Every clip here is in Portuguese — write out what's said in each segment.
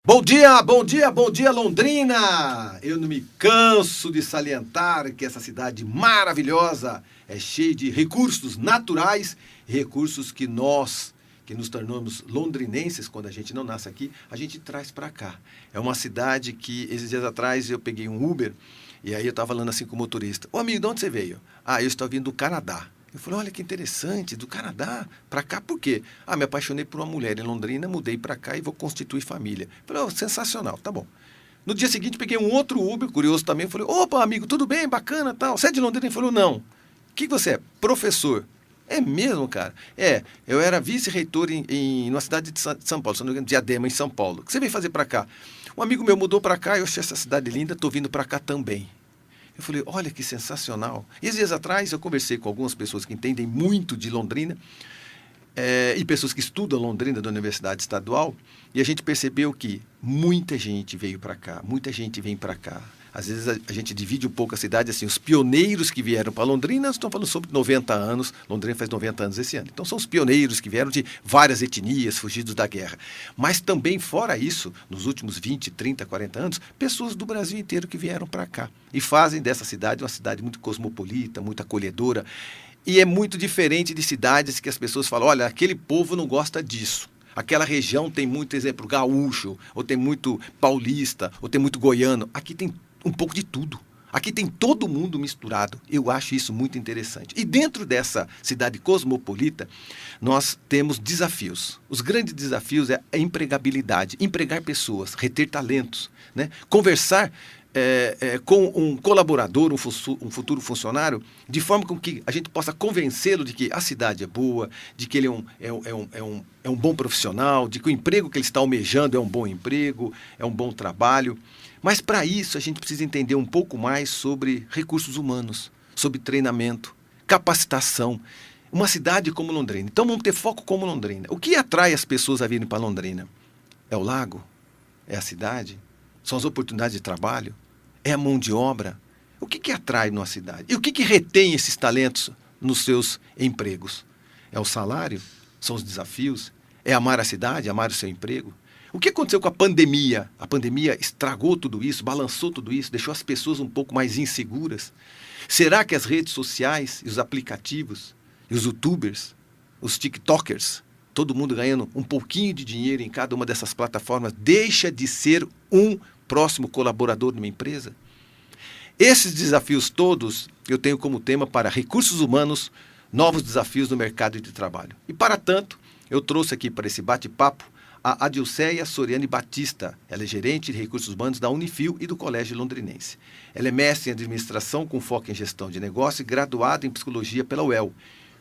Bom dia, bom dia, bom dia, Londrina! Eu não me canso de salientar que essa cidade maravilhosa é cheia de recursos naturais e recursos que nós, que nos tornamos londrinenses, quando a gente não nasce aqui, a gente traz para cá. É uma cidade que, esses dias atrás, eu peguei um Uber e aí eu estava falando assim com o motorista. Ô amigo, de onde você veio? Ah, eu estou vindo do Canadá. Eu falei, olha que interessante, do Canadá para cá, por quê? Ah, me apaixonei por uma mulher em Londrina, mudei para cá e vou constituir família. Eu falei, oh, sensacional, tá bom. No dia seguinte, peguei um outro Uber, curioso também, falei, opa, amigo, tudo bem, bacana, tal. Você é de Londrina? Ele falou, não. O que você é? Professor. É mesmo, cara? Eu era vice-reitor na cidade de São Paulo, se não me engano, Diadema, em São Paulo. O que você veio fazer para cá? Um amigo meu mudou para cá, eu achei essa cidade linda, estou vindo para cá também. Eu falei, olha que sensacional. E esses dias atrás eu conversei com algumas pessoas que entendem muito de Londrina e pessoas que estudam Londrina da Universidade Estadual e a gente percebeu que muita gente veio para cá, muita gente vem para cá. Às vezes a gente divide um pouco a cidade assim, os pioneiros que vieram para Londrina, estão falando sobre 90 anos, Londrina faz 90 anos esse ano. Então são os pioneiros que vieram de várias etnias, fugidos da guerra. Mas também fora isso, nos últimos 20, 30, 40 anos, pessoas do Brasil inteiro que vieram para cá. E fazem dessa cidade uma cidade muito cosmopolita, muito acolhedora. E é muito diferente de cidades que as pessoas falam, olha, aquele povo não gosta disso. Aquela região tem muito, exemplo, gaúcho, ou tem muito paulista, ou tem muito goiano. Aqui tem um pouco de tudo. Aqui tem todo mundo misturado. Eu acho isso muito interessante. E dentro dessa cidade cosmopolita, nós temos desafios. Os grandes desafios é a empregabilidade, empregar pessoas, reter talentos, né? Conversar com um colaborador, um futuro funcionário, de forma com que a gente possa convencê-lo de que a cidade é boa, de que ele é um bom profissional, de que o emprego que ele está almejando é um bom emprego, é um bom trabalho. Mas para isso a gente precisa entender um pouco mais sobre recursos humanos, sobre treinamento, capacitação. Uma cidade como Londrina. Então vamos ter foco como Londrina. O que atrai as pessoas a virem para Londrina? É o lago? É a cidade? São as oportunidades de trabalho? É a mão de obra? O que atrai numa cidade? E o que retém esses talentos nos seus empregos? É o salário? São os desafios? É amar a cidade, amar o seu emprego? O que aconteceu com a pandemia? A pandemia estragou tudo isso, balançou tudo isso, deixou as pessoas um pouco mais inseguras. Será que as redes sociais e os aplicativos, e os youtubers, os tiktokers, todo mundo ganhando um pouquinho de dinheiro em cada uma dessas plataformas, deixa de ser um próximo colaborador de uma empresa? Esses desafios todos eu tenho como tema para recursos humanos, novos desafios no mercado de trabalho. E para tanto, eu trouxe aqui para esse bate-papo a Adilceia Soriani Batista. Ela é gerente de recursos humanos da Unifil e do Colégio Londrinense. Ela é mestre em administração com foco em gestão de negócio e graduada em psicologia pela UEL,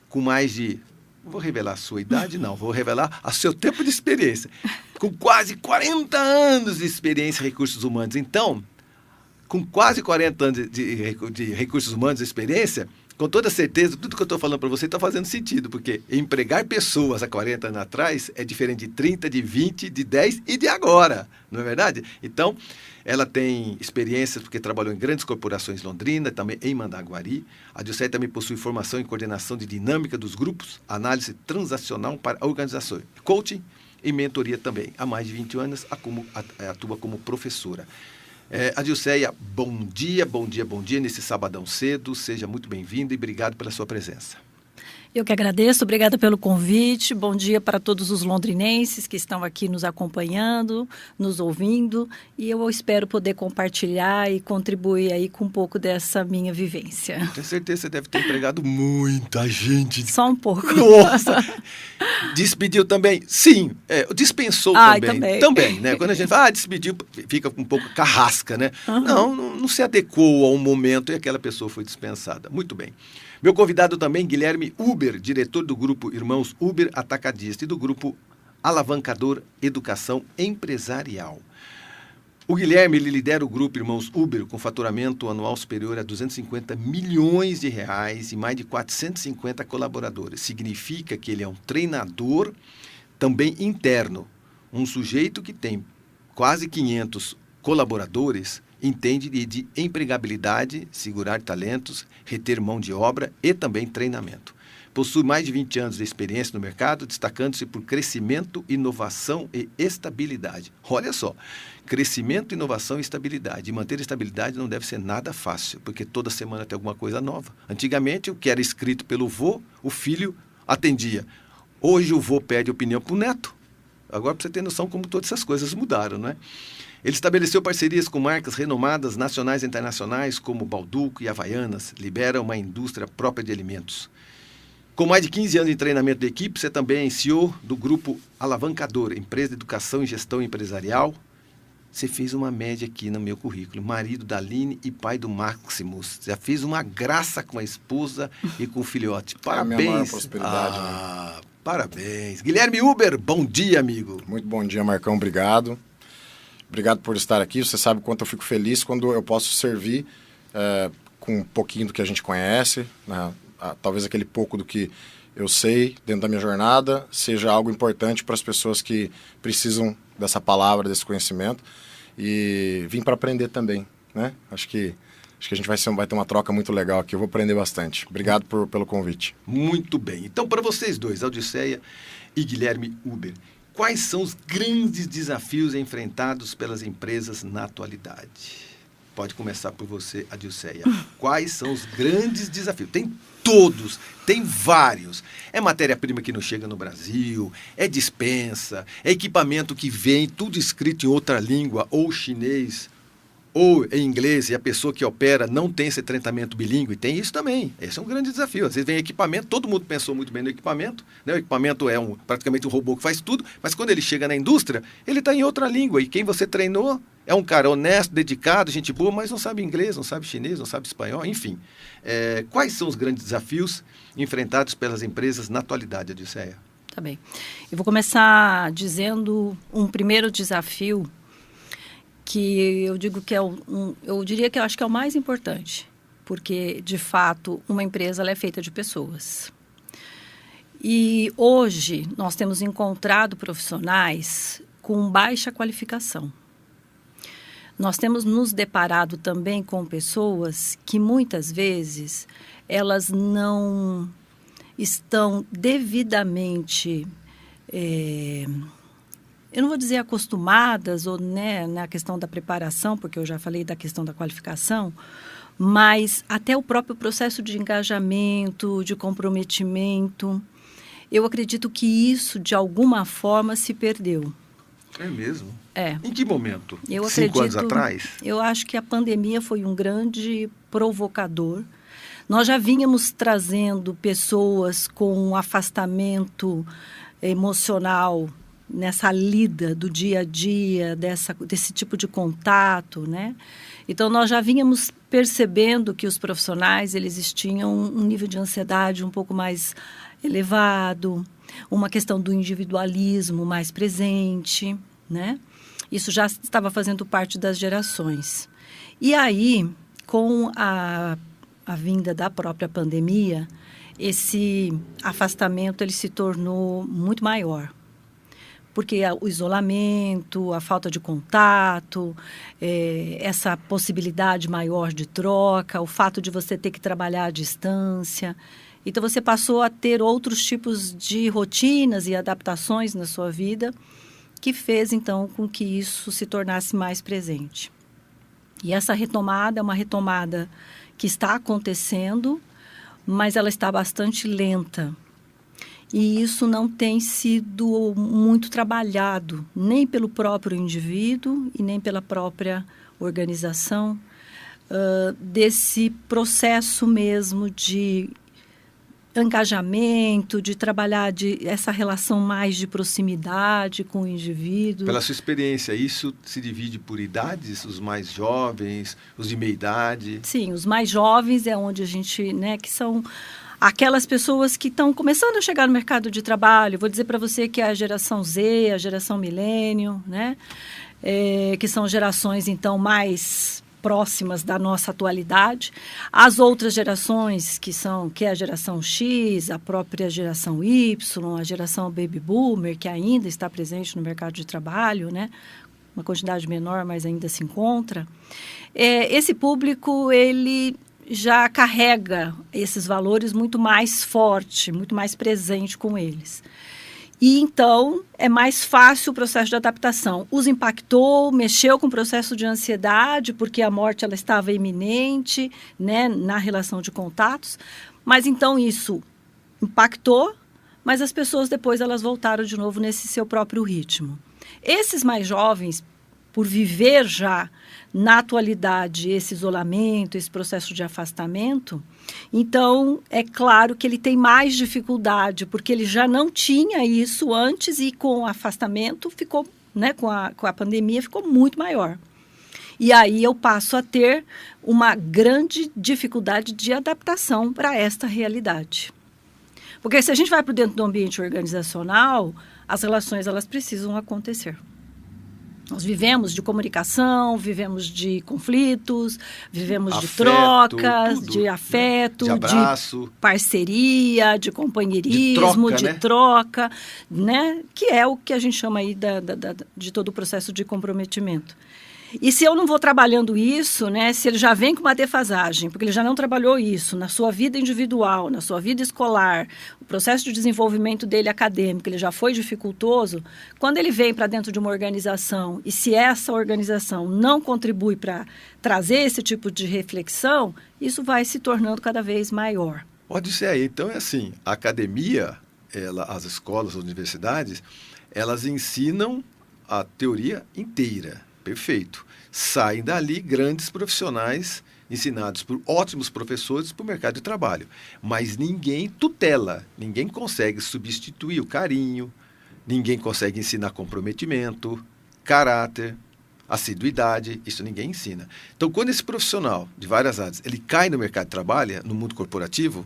com mais de... Não vou revelar a sua idade, não. Vou revelar o seu tempo de experiência. Com quase 40 anos de experiência em recursos humanos. Então, com quase 40 anos de recursos humanos de experiência, com toda certeza, tudo que eu estou falando para você está fazendo sentido, porque empregar pessoas há 40 anos atrás é diferente de 30, de 20, de 10 e de agora, não é verdade? Então, ela tem experiências porque trabalhou em grandes corporações em Londrina, também em Mandaguari. A Adilceia também possui formação em coordenação de dinâmica dos grupos, análise transacional para organizações, coaching e mentoria também. Há mais de 20 anos atua como professora. Adilceia, bom dia, bom dia, bom dia nesse sabadão cedo. Seja muito bem-vinda e obrigado pela sua presença. Eu que agradeço, obrigada pelo convite. Bom dia para todos os londrinenses que estão aqui nos acompanhando, nos ouvindo. E eu espero poder compartilhar e contribuir aí com um pouco dessa minha vivência. Tenho certeza que você deve ter empregado muita gente. Só um pouco. Nossa! Despediu também? Sim. Dispensou também. Também, né? Quando a gente fala, despediu, fica um pouco carrasca, né? Uhum. Não se adequou ao momento e aquela pessoa foi dispensada. Muito bem. Meu convidado também, Guilherme Uber, diretor do grupo Irmãos Uber Atacadista e do grupo Alavancador Educação Empresarial. O Guilherme ele lidera o grupo Irmãos Uber com faturamento anual superior a 250 milhões de reais e mais de 450 colaboradores. Significa que ele é um treinador também interno, um sujeito que tem quase 500 colaboradores, entende de empregabilidade, segurar talentos, reter mão de obra e também treinamento. Possui mais de 20 anos de experiência no mercado, destacando-se por crescimento, inovação e estabilidade. Olha só, crescimento, inovação e estabilidade. E manter estabilidade não deve ser nada fácil, porque toda semana tem alguma coisa nova. Antigamente, o que era escrito pelo vô, o filho atendia. Hoje o vô pede opinião para o neto. Agora, para você ter noção como todas essas coisas mudaram, não é? Ele estabeleceu parcerias com marcas renomadas nacionais e internacionais, como Balduco e Havaianas, lidera uma indústria própria de alimentos. Com mais de 15 anos em treinamento de equipe, você também é CEO do grupo Alavancador, empresa de educação e gestão empresarial. Você fez uma média aqui no meu currículo. Marido da Aline e pai do Maximus. Já fez uma graça com a esposa e com o filhote. Parabéns. É a minha maior prosperidade, né? Parabéns. Guilherme Uber, bom dia, amigo. Muito bom dia, Marcão. Obrigado. Obrigado por estar aqui. Você sabe o quanto eu fico feliz quando eu posso servir com um pouquinho do que a gente conhece, né? Talvez aquele pouco do que eu sei dentro da minha jornada seja algo importante para as pessoas que precisam dessa palavra, desse conhecimento, e vim para aprender também, né? Acho que a gente vai ter uma troca muito legal aqui, eu vou aprender bastante. Obrigado pelo convite. Muito bem. Então, para vocês dois, Odisseia e Guilherme Uber, quais são os grandes desafios enfrentados pelas empresas na atualidade? Pode começar por você, Odisseia. Quais são os grandes desafios? Tem todos, tem vários. É matéria-prima que não chega no Brasil, é dispensa, é equipamento que vem tudo escrito em outra língua, ou chinês, ou em inglês, e a pessoa que opera não tem esse treinamento bilíngue. Tem isso também. Esse é um grande desafio. Às vezes vem equipamento, todo mundo pensou muito bem no equipamento, né? O equipamento é praticamente um robô que faz tudo, mas quando ele chega na indústria, ele está em outra língua, e quem você treinou é um cara honesto, dedicado, gente boa, mas não sabe inglês, não sabe chinês, não sabe espanhol, enfim. Quais são os grandes desafios enfrentados pelas empresas na atualidade, Odisseia? Tá bem. Eu vou começar dizendo um primeiro desafio que eu digo que eu diria que eu acho que é o mais importante, porque, de fato, uma empresa ela é feita de pessoas. E hoje nós temos encontrado profissionais com baixa qualificação. Nós temos nos deparado também com pessoas que muitas vezes elas não estão devidamente, eu não vou dizer acostumadas, ou né, na questão da preparação, porque eu já falei da questão da qualificação, mas até o próprio processo de engajamento, de comprometimento, eu acredito que isso, de alguma forma, se perdeu. É mesmo? É. Em que momento? Eu 5 anos atrás? Eu acho que a pandemia foi um grande provocador. Nós já vínhamos trazendo pessoas com um afastamento emocional nessa lida do dia a dia, desse tipo de contato, né? Então, nós já vínhamos percebendo que os profissionais, eles tinham um nível de ansiedade um pouco mais elevado, uma questão do individualismo mais presente, né? Isso já estava fazendo parte das gerações. E aí, com a vinda da própria pandemia, esse afastamento ele se tornou muito maior. Porque o isolamento, a falta de contato, essa possibilidade maior de troca, o fato de você ter que trabalhar à distância. Então, você passou a ter outros tipos de rotinas e adaptações na sua vida que fez, então, com que isso se tornasse mais presente. E essa retomada é uma retomada que está acontecendo, mas ela está bastante lenta. E isso não tem sido muito trabalhado, nem pelo próprio indivíduo e nem pela própria organização, desse processo mesmo de engajamento, de trabalhar essa relação mais de proximidade com o indivíduo. Pela sua experiência, isso se divide por idades? Os mais jovens, os de meia idade? Sim, os mais jovens é onde a gente, né, que são aquelas pessoas que estão começando a chegar no mercado de trabalho. Vou dizer para você que é a geração Z, a geração milênio, né, que são gerações, então, mais próximas da nossa atualidade. As outras gerações, que é a geração X, a própria geração Y, a geração Baby Boomer, que ainda está presente no mercado de trabalho, né? Uma quantidade menor, mas ainda se encontra. Esse público, ele já carrega esses valores muito mais forte, muito mais presente com eles. E então é mais fácil o processo de adaptação. Os impactou, mexeu com o processo de ansiedade, porque a morte ela estava iminente, né, na relação de contatos. Mas então isso impactou, mas as pessoas depois elas voltaram de novo nesse seu próprio ritmo. Esses mais jovens, por viver já na atualidade esse isolamento, esse processo de afastamento, então é claro que ele tem mais dificuldade, porque ele já não tinha isso antes e com o afastamento ficou, né, com a pandemia ficou muito maior. E aí eu passo a ter uma grande dificuldade de adaptação para esta realidade. Porque se a gente vai para dentro do ambiente organizacional, as relações elas precisam acontecer. Nós vivemos de comunicação, vivemos de conflitos, vivemos afeto, de trocas, tudo, de afeto, de abraço, de parceria, de companheirismo, de troca, né? Que é o que a gente chama aí de todo o processo de comprometimento. E se eu não vou trabalhando isso, né, se ele já vem com uma defasagem, porque ele já não trabalhou isso na sua vida individual, na sua vida escolar, o processo de desenvolvimento dele acadêmico, ele já foi dificultoso, quando ele vem para dentro de uma organização e se essa organização não contribui para trazer esse tipo de reflexão, isso vai se tornando cada vez maior. Pode ser aí. Então é assim, a academia, as escolas, as universidades, elas ensinam a teoria inteira. Perfeito. Saem dali grandes profissionais ensinados por ótimos professores para o mercado de trabalho. Mas ninguém tutela, ninguém consegue substituir o carinho, ninguém consegue ensinar comprometimento, caráter, assiduidade, isso ninguém ensina. Então, quando esse profissional de várias áreas, ele cai no mercado de trabalho, no mundo corporativo,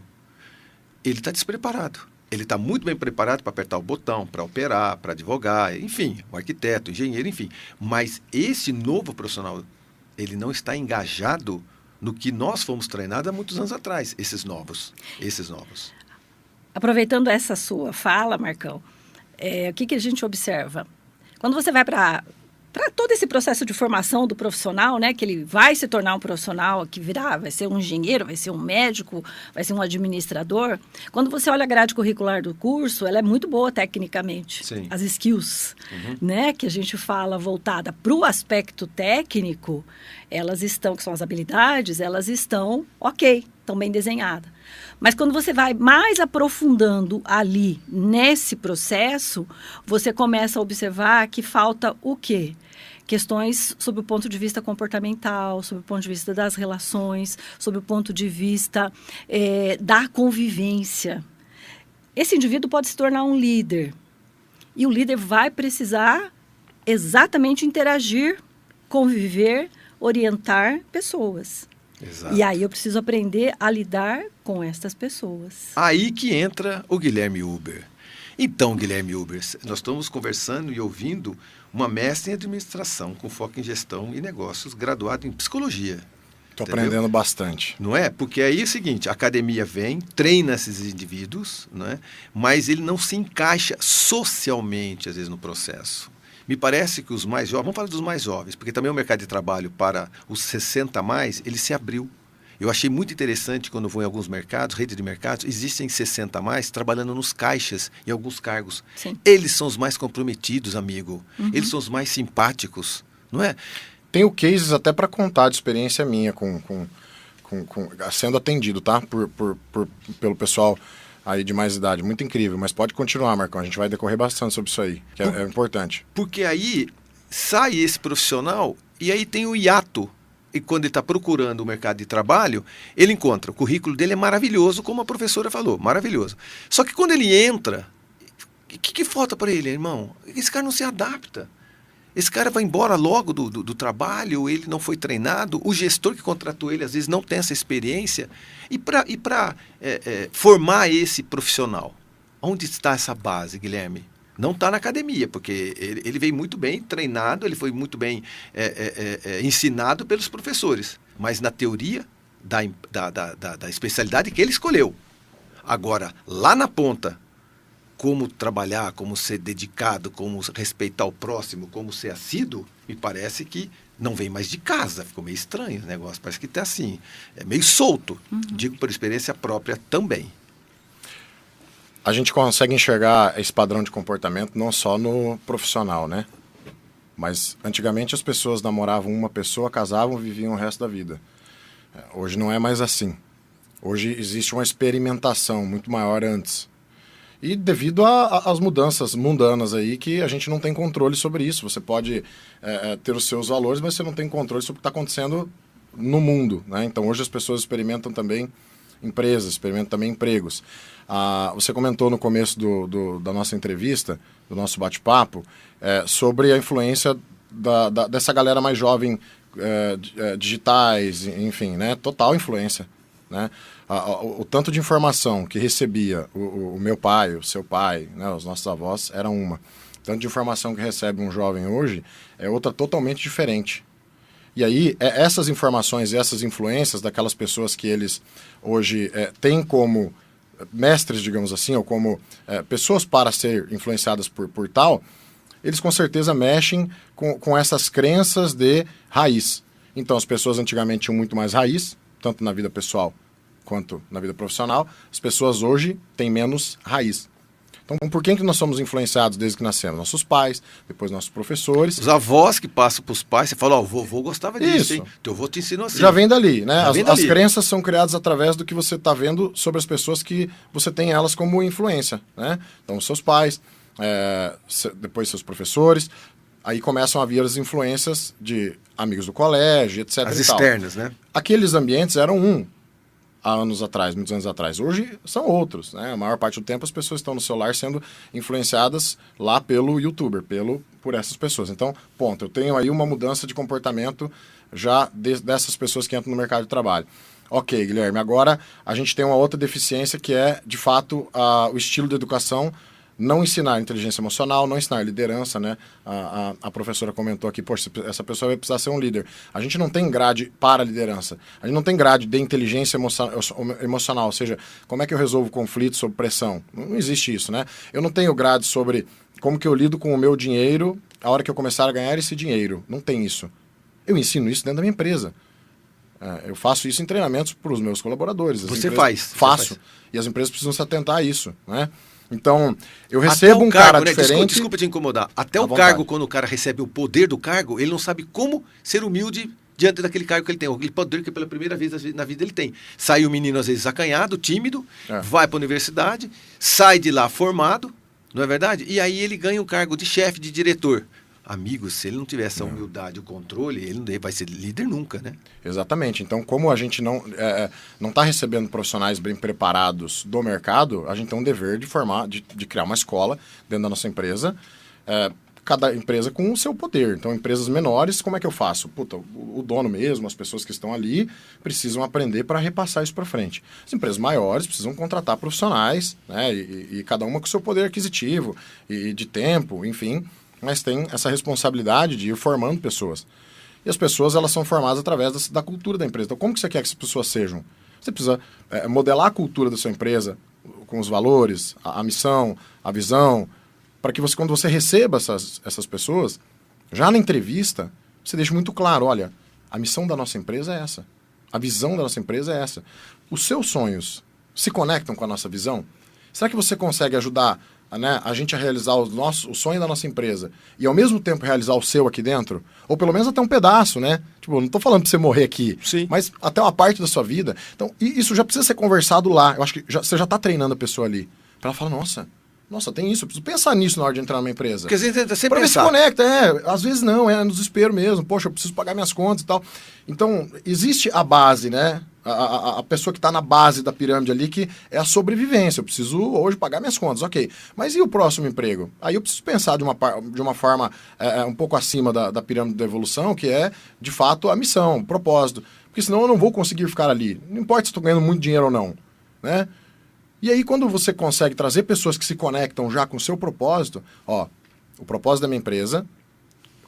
ele está despreparado. Ele está muito bem preparado para apertar o botão, para operar, para advogar, enfim, o arquiteto, o engenheiro, enfim. Mas esse novo profissional, ele não está engajado no que nós fomos treinados há muitos anos atrás, esses novos. Aproveitando essa sua fala, Marcão, o que a gente observa? Quando você vai para todo esse processo de formação do profissional, né, que ele vai se tornar um profissional que vai ser um engenheiro, vai ser um médico, vai ser um administrador. Quando você olha a grade curricular do curso, ela é muito boa tecnicamente. Sim. As skills, né, que a gente fala voltada para o aspecto técnico, elas estão, que são as habilidades, elas estão estão bem desenhadas. Mas quando você vai mais aprofundando ali, nesse processo, você começa a observar que falta o quê? Questões sob o ponto de vista comportamental, sob o ponto de vista das relações, sob o ponto de vista da convivência. Esse indivíduo pode se tornar um líder. E o líder vai precisar exatamente interagir, conviver, orientar pessoas. Exato. E aí eu preciso aprender a lidar com estas pessoas. Aí que entra o Guilherme Huber. Então, Guilherme Huber, nós estamos conversando e ouvindo uma mestre em administração com foco em gestão e negócios, graduado em psicologia. Estou aprendendo bastante. Não é? Porque aí é o seguinte, a academia vem, treina esses indivíduos, não é? Mas ele não se encaixa socialmente, às vezes, no processo. Me parece que os mais jovens, vamos falar dos mais jovens, porque também o mercado de trabalho para os 60 a mais, ele se abriu. Eu achei muito interessante quando eu vou em alguns mercados, rede de mercados, existem 60 a mais trabalhando nos caixas, em alguns cargos. Sim. Eles são os mais comprometidos, amigo. Eles são os mais simpáticos, não é? Tenho cases até para contar de experiência minha sendo atendido, tá? Pelo pessoal aí de mais idade. Muito incrível, mas pode continuar, Marcão. A gente vai decorrer bastante sobre isso aí, que é importante. Porque aí sai esse profissional e aí tem o hiato. E quando ele está procurando o mercado de trabalho, ele encontra. O currículo dele é maravilhoso, como a professora falou, maravilhoso. Só que quando ele entra, o que falta para ele, irmão? Esse cara não se adapta. Esse cara vai embora logo do trabalho, ele não foi treinado, o gestor que contratou ele, às vezes, não tem essa experiência. E para formar esse profissional, onde está essa base, Guilherme? Não está na academia, porque ele veio muito bem treinado, ele foi muito bem ensinado pelos professores, mas na teoria da especialidade que ele escolheu. Agora, lá na ponta, como trabalhar, como ser dedicado, como respeitar o próximo, como ser assíduo, me parece que não vem mais de casa. Ficou meio estranho o negócio. Parece que está assim, é meio solto. Digo por experiência própria também. A gente consegue enxergar esse padrão de comportamento não só no profissional, né? Mas antigamente as pessoas namoravam uma pessoa, casavam, viviam o resto da vida. Hoje não é mais assim. Hoje existe uma experimentação muito maior antes. E devido às mudanças mundanas aí, que a gente não tem controle sobre isso. Você pode ter os seus valores, mas você não tem controle sobre o que está acontecendo no mundo, né? Então hoje as pessoas experimentam também empresas, experimentam também empregos. Você comentou no começo da nossa entrevista, do nosso bate-papo, sobre a influência dessa galera mais jovem, digitais, enfim, né? Total influência. Né? O tanto de informação que recebia o meu pai, o seu pai, né, os nossos avós, era uma. O tanto de informação que recebe um jovem hoje é outra totalmente diferente. E aí, essas informações e essas influências daquelas pessoas que eles hoje têm como mestres, digamos assim, ou como pessoas para ser influenciadas por tal, eles com certeza mexem com essas crenças de raiz. Então, as pessoas antigamente tinham muito mais raiz, tanto na vida pessoal quanto na vida profissional. As pessoas hoje têm menos raiz. Então, por quem que nós somos influenciados desde que nascemos? Nossos pais, depois nossos professores. Os avós que passam para os pais, você fala, o vovô gostava disso, Isso. hein? Teu avô te ensinou assim. Já vem dali, né? As crenças são criadas através do que você está vendo sobre as pessoas que você tem elas como influência, né? Então, seus pais, depois seus professores. Aí começam a vir as influências de amigos do colégio, etc. As externas, né? Aqueles ambientes eram há anos atrás, muitos anos atrás. Hoje são outros, né? A maior parte do tempo as pessoas estão no celular sendo influenciadas lá pelo youtuber, por essas pessoas. Então, ponto. Eu tenho aí uma mudança de comportamento já dessas pessoas que entram no mercado de trabalho. Ok, Guilherme, agora a gente tem uma outra deficiência que é, de fato, o estilo de educação. Não ensinar inteligência emocional, não ensinar liderança, né? A professora comentou aqui, poxa, essa pessoa vai precisar ser um líder. A gente não tem grade para liderança. A gente não tem grade de inteligência emocional, ou seja, como é que eu resolvo conflitos sob pressão? Não existe isso, né? Eu não tenho grade sobre como que eu lido com o meu dinheiro a hora que eu começar a ganhar esse dinheiro. Não tem isso. Eu ensino isso dentro da minha empresa. Eu faço isso em treinamentos para os meus colaboradores. Você faz? Faço. E as empresas precisam se atentar a isso, né? Então, eu recebo um cara diferente... Desculpa te incomodar. Até o cargo, quando o cara recebe o poder do cargo, ele não sabe como ser humilde diante daquele cargo que ele tem. Aquele poder que pela primeira vez na vida ele tem. Sai o menino, às vezes, acanhado, tímido, vai para a universidade, sai de lá formado, não é verdade? E aí ele ganha um cargo de chefe, de diretor. Amigo, se ele não tiver essa humildade, o controle, ele não vai ser líder nunca, né? Exatamente. Então, como a gente não está recebendo profissionais bem preparados do mercado, a gente tem um dever de criar uma escola dentro da nossa empresa, cada empresa com o seu poder. Então, empresas menores, como é que eu faço? Puta, o dono mesmo, as pessoas que estão ali, precisam aprender para repassar isso para frente. As empresas maiores precisam contratar profissionais, né? E cada uma com o seu poder aquisitivo e de tempo, enfim... mas tem essa responsabilidade de ir formando pessoas. E as pessoas, elas são formadas através da cultura da empresa. Então, como que você quer que as pessoas sejam? Você precisa modelar a cultura da sua empresa com os valores, a missão, a visão, para que quando você receba essas pessoas, já na entrevista, você deixe muito claro, olha, a missão da nossa empresa é essa. A visão da nossa empresa é essa. Os seus sonhos se conectam com a nossa visão? Será que você consegue ajudar a gente a realizar o sonho da nossa empresa e ao mesmo tempo realizar o seu aqui dentro? Ou pelo menos até um pedaço, né? Tipo, não tô falando pra você morrer aqui, sim, mas até uma parte da sua vida. Então, isso já precisa ser conversado lá. Eu acho que você já tá treinando a pessoa ali. Pra ela falar, nossa, tem isso, eu preciso pensar nisso na hora de entrar numa empresa. Porque a gente tenta sempre pra ver se conecta, às vezes não, no desespero mesmo. Poxa, eu preciso pagar minhas contas e tal. Então, existe a base, né? A pessoa que está na base da pirâmide ali, que é a sobrevivência. Eu preciso hoje pagar minhas contas, ok. Mas e o próximo emprego? Aí eu preciso pensar de uma forma um pouco acima da pirâmide da evolução, que é, de fato, a missão, o propósito. Porque senão eu não vou conseguir ficar ali. Não importa se estou ganhando muito dinheiro ou não, né? E aí, quando você consegue trazer pessoas que se conectam já com o seu propósito, o propósito da minha empresa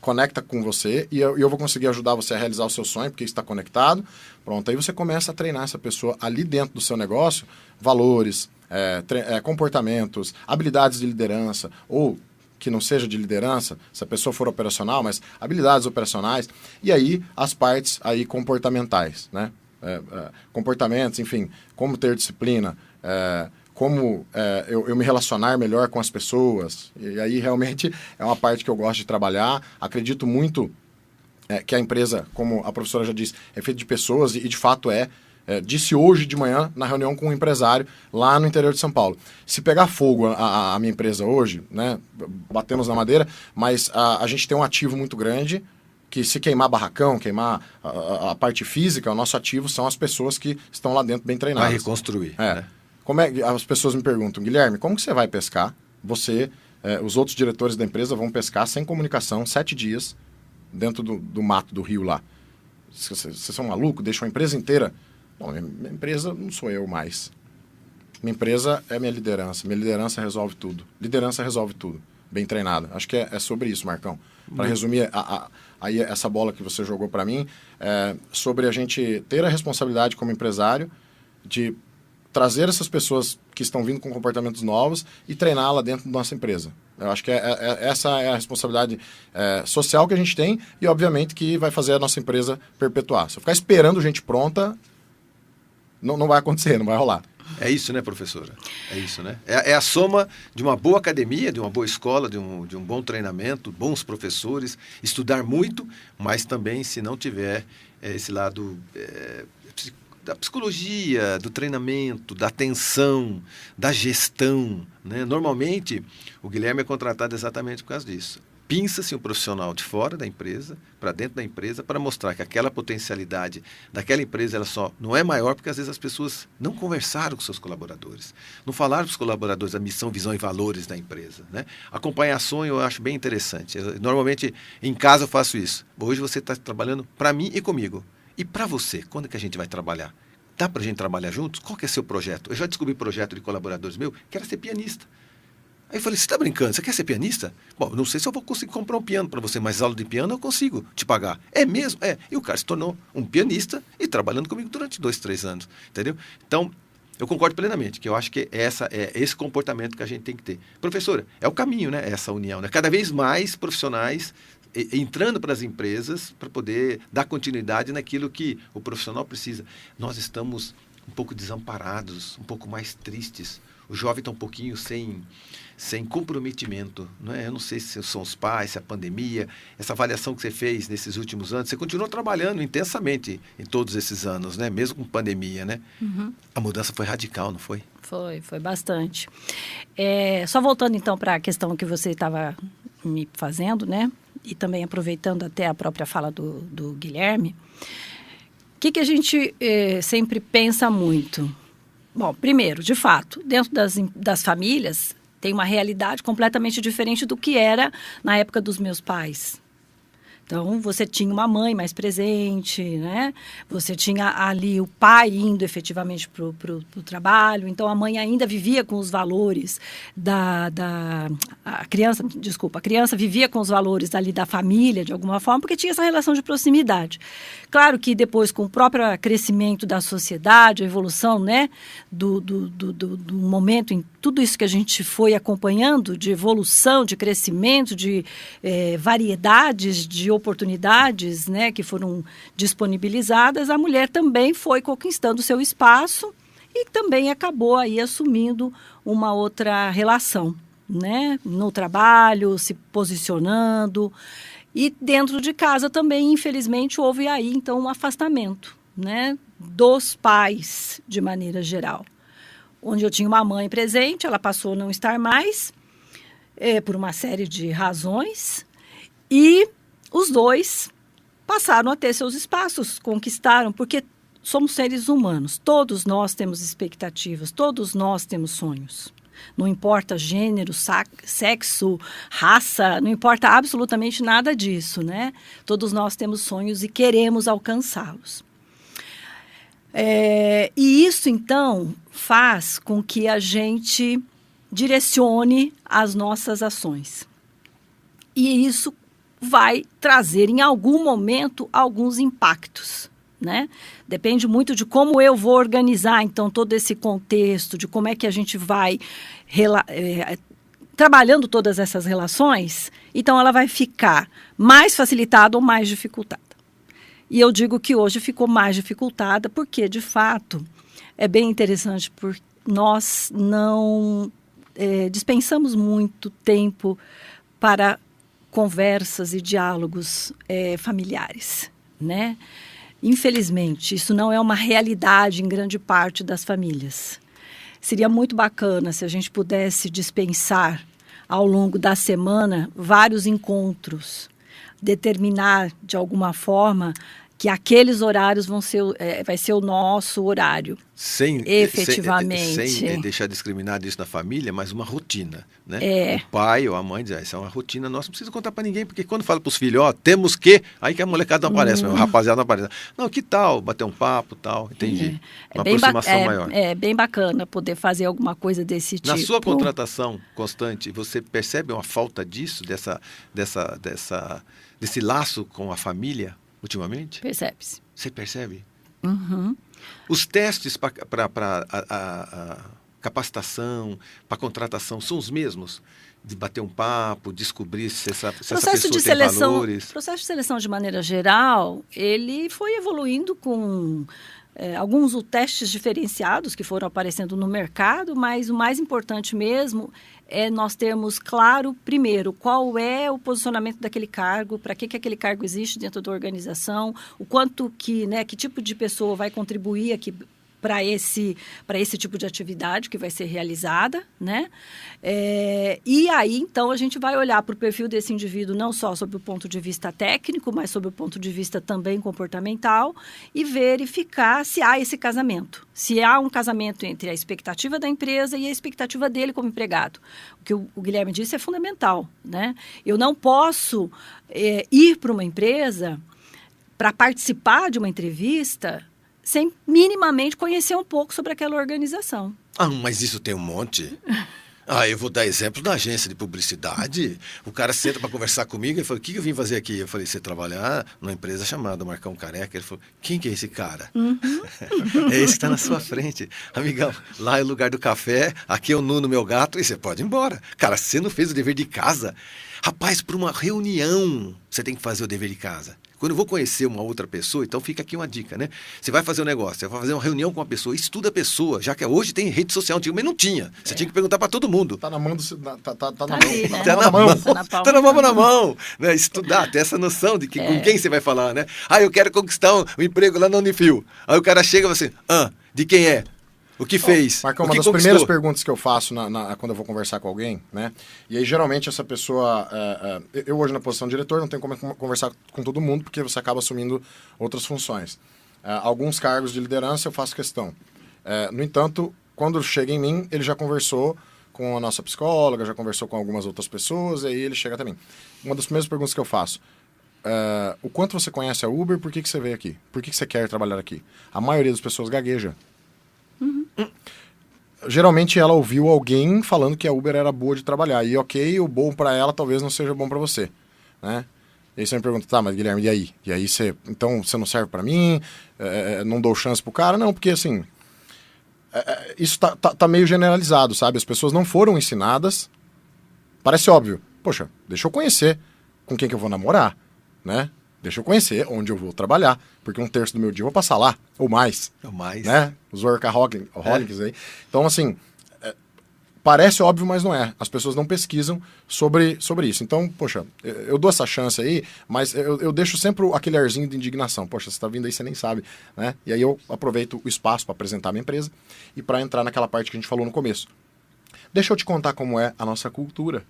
conecta com você e eu vou conseguir ajudar você a realizar o seu sonho, porque está conectado. Pronto, aí você começa a treinar essa pessoa ali dentro do seu negócio, valores, comportamentos, habilidades de liderança, ou que não seja de liderança, se a pessoa for operacional, mas habilidades operacionais, e aí as partes aí comportamentais, né? Comportamentos, enfim, como ter disciplina, como eu me relacionar melhor com as pessoas, e aí realmente é uma parte que eu gosto de trabalhar. Acredito muito que a empresa, como a professora já disse, é feita de pessoas, e de fato disse hoje de manhã, na reunião com um empresário lá no interior de São Paulo. Se pegar fogo a minha empresa hoje, né, batemos na madeira, mas a gente tem um ativo muito grande, que se queimar barracão, queimar a parte física, o nosso ativo são as pessoas que estão lá dentro bem treinadas. Vai reconstruir. Né? As pessoas me perguntam, Guilherme, como que você vai pescar? Os outros diretores da empresa vão pescar sem comunicação, 7 dias, dentro do mato do rio lá. Vocês são malucos? Deixam a empresa inteira... Bom, minha empresa não sou eu mais. Minha empresa é minha liderança. Minha liderança resolve tudo. Liderança resolve tudo. Bem treinada. Acho que é sobre isso, Marcão. Para resumir aí essa bola que você jogou para mim, sobre a gente ter a responsabilidade como empresário de trazer essas pessoas que estão vindo com comportamentos novos e treiná-la dentro da nossa empresa. Eu acho que essa é a responsabilidade social que a gente tem e, obviamente, que vai fazer a nossa empresa perpetuar. Se eu ficar esperando gente pronta... Não vai acontecer, não vai rolar. É isso, né, professora? É isso, né? É a soma de uma boa academia, de uma boa escola, de um bom treinamento, bons professores, estudar muito, mas também, se não tiver esse lado da psicologia, do treinamento, da atenção, da gestão, né? Normalmente, o Guilherme é contratado exatamente por causa disso. Pinça-se um profissional de fora da empresa, para dentro da empresa, para mostrar que aquela potencialidade daquela empresa ela só não é maior porque às vezes as pessoas não conversaram com seus colaboradores, não falaram para os colaboradores a missão, visão e valores da empresa. Né? Acompanhar sonho eu acho bem interessante. Normalmente em casa eu faço isso. Hoje você está trabalhando para mim e comigo. E para você, quando é que a gente vai trabalhar? Dá para a gente trabalhar juntos? Qual que é seu projeto? Eu já descobri projeto de colaboradores meu que era ser pianista. Aí eu falei, você está brincando? Você quer ser pianista? Bom, não sei se eu vou conseguir comprar um piano para você, mas aula de piano eu consigo te pagar. É mesmo? É. E o cara se tornou um pianista e trabalhando comigo durante 2, 3 anos. Entendeu? Então, eu concordo plenamente, que eu acho que esse comportamento que a gente tem que ter. Professora, é o caminho, né? Essa união, né? Cada vez mais profissionais entrando para as empresas para poder dar continuidade naquilo que o profissional precisa. Nós estamos um pouco desamparados, um pouco mais tristes. O jovem está um pouquinho sem comprometimento, não é? Eu não sei se são os pais, se é a pandemia, essa avaliação que você fez nesses últimos anos, você continuou trabalhando intensamente em todos esses anos, né? Mesmo com pandemia, né? Uhum. A mudança foi radical, não foi? Foi bastante. Só voltando então para a questão que você estava me fazendo, né? E também aproveitando até a própria fala do Guilherme, o que a gente sempre pensa muito? Bom, primeiro, de fato, dentro das famílias, tem uma realidade completamente diferente do que era na época dos meus pais. Então, você tinha uma mãe mais presente, né? Você tinha ali o pai indo efetivamente para o trabalho. Então, a mãe ainda vivia com os valores a criança vivia com os valores ali da família, de alguma forma, porque tinha essa relação de proximidade. Claro que depois, com o próprio crescimento da sociedade, a evolução, né, do momento, em tudo isso que a gente foi acompanhando, de evolução, de crescimento, de variedades de oportunidades, né, que foram disponibilizadas, a mulher também foi conquistando seu espaço e também acabou aí assumindo uma outra relação, né, no trabalho, se posicionando. E dentro de casa também, infelizmente, houve aí, então, um afastamento, né, dos pais, de maneira geral. Onde eu tinha uma mãe presente, ela passou a não estar mais, por uma série de razões, e os dois passaram a ter seus espaços, conquistaram, porque somos seres humanos, todos nós temos expectativas, todos nós temos sonhos. Não importa gênero, sexo, raça, não importa absolutamente nada disso, né? Todos nós temos sonhos e queremos alcançá-los. E isso, então, faz com que a gente direcione as nossas ações. E isso vai trazer, em algum momento, alguns impactos, né? Depende muito de como eu vou organizar, então, todo esse contexto, de como é que a gente vai trabalhando todas essas relações, então ela vai ficar mais facilitada ou mais dificultada. E eu digo que hoje ficou mais dificultada porque, de fato, é bem interessante, porque nós não dispensamos muito tempo para conversas e diálogos familiares, né? Infelizmente, isso não é uma realidade em grande parte das famílias. Seria muito bacana se a gente pudesse dispensar ao longo da semana vários encontros, determinar de alguma forma que aqueles horários vai ser o nosso horário. Efetivamente. Sem deixar discriminado isso na família, mas uma rotina, né? O pai ou a mãe diz, isso é uma rotina nossa, não precisa contar para ninguém, porque quando fala para os filhos, temos que, aí que a molecada não aparece, o rapaziada não aparece. Não, que tal bater um papo, tal, entendi. Uma aproximação maior. É bem bacana poder fazer alguma coisa desse tipo. Na sua contratação constante, você percebe uma falta disso, desse laço com a família, ultimamente? Percebe-se. Você percebe? Uhum. Os testes para capacitação, para contratação, são os mesmos? De bater um papo, descobrir se essa pessoa tem valores? O processo de seleção, de maneira geral, ele foi evoluindo com alguns testes diferenciados que foram aparecendo no mercado, mas o mais importante mesmo é nós termos claro, primeiro, qual é o posicionamento daquele cargo, para que aquele cargo existe dentro da organização, o quanto que tipo de pessoa vai contribuir aqui para esse tipo de atividade que vai ser realizada, né? E aí, então, a gente vai olhar para o perfil desse indivíduo não só sob o ponto de vista técnico, mas sob o ponto de vista também comportamental e verificar se há esse casamento. Se há um casamento entre a expectativa da empresa e a expectativa dele como empregado. O que o Guilherme disse é fundamental, né? Eu não posso ir para uma empresa para participar de uma entrevista sem minimamente conhecer um pouco sobre aquela organização. Mas isso tem um monte. Eu vou dar exemplo da agência de publicidade. O cara senta para conversar comigo e falou, o que eu vim fazer aqui? Eu falei, você trabalhar numa empresa chamada Marcão Careca. Ele falou, quem que é esse cara? Uhum. É esse que está na sua frente. Amigão, lá é o lugar do café, aqui é o Nuno, meu gato, e você pode ir embora. Cara, você não fez o dever de casa. Rapaz, para uma reunião, você tem que fazer o dever de casa. Quando eu vou conhecer uma outra pessoa, então fica aqui uma dica, né? Você vai fazer um negócio, você vai fazer uma reunião com uma pessoa, estuda a pessoa, já que hoje tem rede social antiga, mas não tinha. Você tinha que perguntar para todo mundo. Tá na mão do... Tá na ali, mão. Né? Tá na mão. Né? Estudar, ter essa noção de com quem você vai falar, né? Eu quero conquistar um emprego lá na Unifil. Aí o cara chega e fala assim, de quem é? O que fez? Marcão, uma das conquistou? primeiras perguntas que eu faço quando eu vou conversar com alguém, né? E aí, geralmente, essa pessoa... eu hoje, na posição de diretor, não tenho como conversar com todo mundo, porque você acaba assumindo outras funções. Alguns cargos de liderança eu faço questão. No entanto, quando chega em mim, ele já conversou com a nossa psicóloga, já conversou com algumas outras pessoas, e aí ele chega até mim. Uma das primeiras perguntas que eu faço... o quanto você conhece a Uber, por que você veio aqui? Por que você quer trabalhar aqui? A maioria das pessoas gagueja. Uhum. Geralmente ela ouviu alguém falando que a Uber era boa de trabalhar. E o bom para ela talvez não seja bom para você, né? E aí você me pergunta, mas Guilherme, e aí? E aí então você não serve para mim? Não dou chance pro cara? Não, porque assim, isso tá meio generalizado, sabe? As pessoas não foram ensinadas. Parece óbvio. Poxa, deixa eu conhecer com quem que eu vou namorar, né? Deixa eu conhecer onde eu vou trabalhar, porque 1/3 do meu dia eu vou passar lá, ou mais. Né? Os workaholics aí. Então, assim, parece óbvio, mas não é. As pessoas não pesquisam sobre isso. Então, poxa, eu dou essa chance aí, mas eu deixo sempre aquele arzinho de indignação. Poxa, você está vindo aí, você nem sabe, né? E aí eu aproveito o espaço para apresentar a minha empresa e para entrar naquela parte que a gente falou no começo. Deixa eu te contar como é a nossa cultura.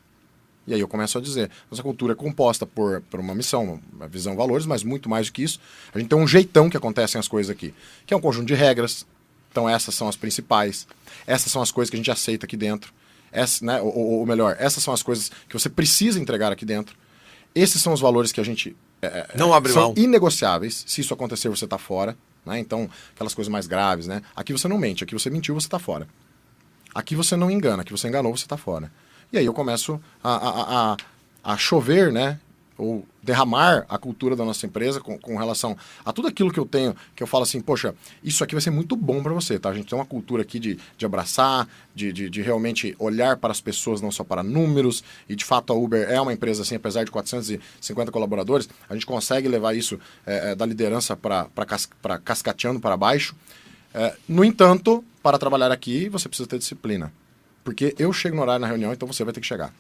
E aí eu começo a dizer, nossa cultura é composta por uma missão, uma visão, valores, mas muito mais do que isso. A gente tem um jeitão que acontecem as coisas aqui, que é um conjunto de regras. Então essas são as principais. Essas são as coisas que a gente aceita aqui dentro. Né, ou melhor, essas são as coisas que você precisa entregar aqui dentro. Esses são os valores que a gente... não abre mão. São inegociáveis. Se isso acontecer, você está fora. Né? Então, aquelas coisas mais graves, né? Aqui você não mente, aqui você mentiu, você está fora. Aqui você não engana, aqui você enganou, você está fora. E aí eu começo a chover, né, ou derramar a cultura da nossa empresa com relação a tudo aquilo que eu tenho, que eu falo assim, poxa, isso aqui vai ser muito bom para você, tá? A gente tem uma cultura aqui de abraçar, de realmente olhar para as pessoas, não só para números, e de fato a Uber é uma empresa assim, apesar de 450 colaboradores, a gente consegue levar isso da liderança para cascateando para baixo. No entanto, para trabalhar aqui, você precisa ter disciplina, porque eu chego no horário na reunião, então você vai ter que chegar.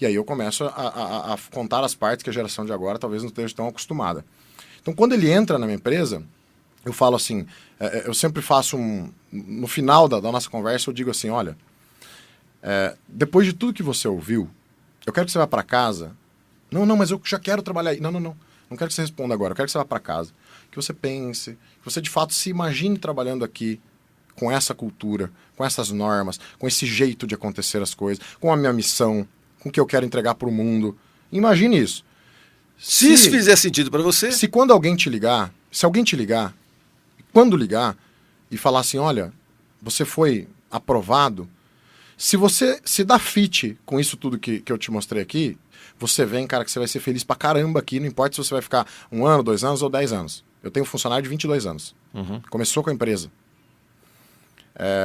E aí eu começo a contar as partes que a geração de agora talvez não esteja tão acostumada. Então, quando ele entra na minha empresa, eu falo assim, eu sempre faço no final da nossa conversa, eu digo assim, olha, depois de tudo que você ouviu, eu quero que você vá para casa. Não, mas eu já quero trabalhar aí. Não quero que você responda agora, eu quero que você vá para casa. Que você pense, que você de fato se imagine trabalhando aqui, com essa cultura, com essas normas, com esse jeito de acontecer as coisas, com a minha missão, com o que eu quero entregar para o mundo. Imagine isso. Se isso fizer sentido para você... Se quando alguém te ligar, se alguém te ligar, quando ligar, e falar assim, olha, você foi aprovado, se você se dá fit com isso tudo que eu te mostrei aqui, você vem, cara, que você vai ser feliz pra caramba aqui, não importa se você vai ficar 1 ano, 2 anos ou 10 anos. Eu tenho um funcionário de 22 anos. Começou com a empresa.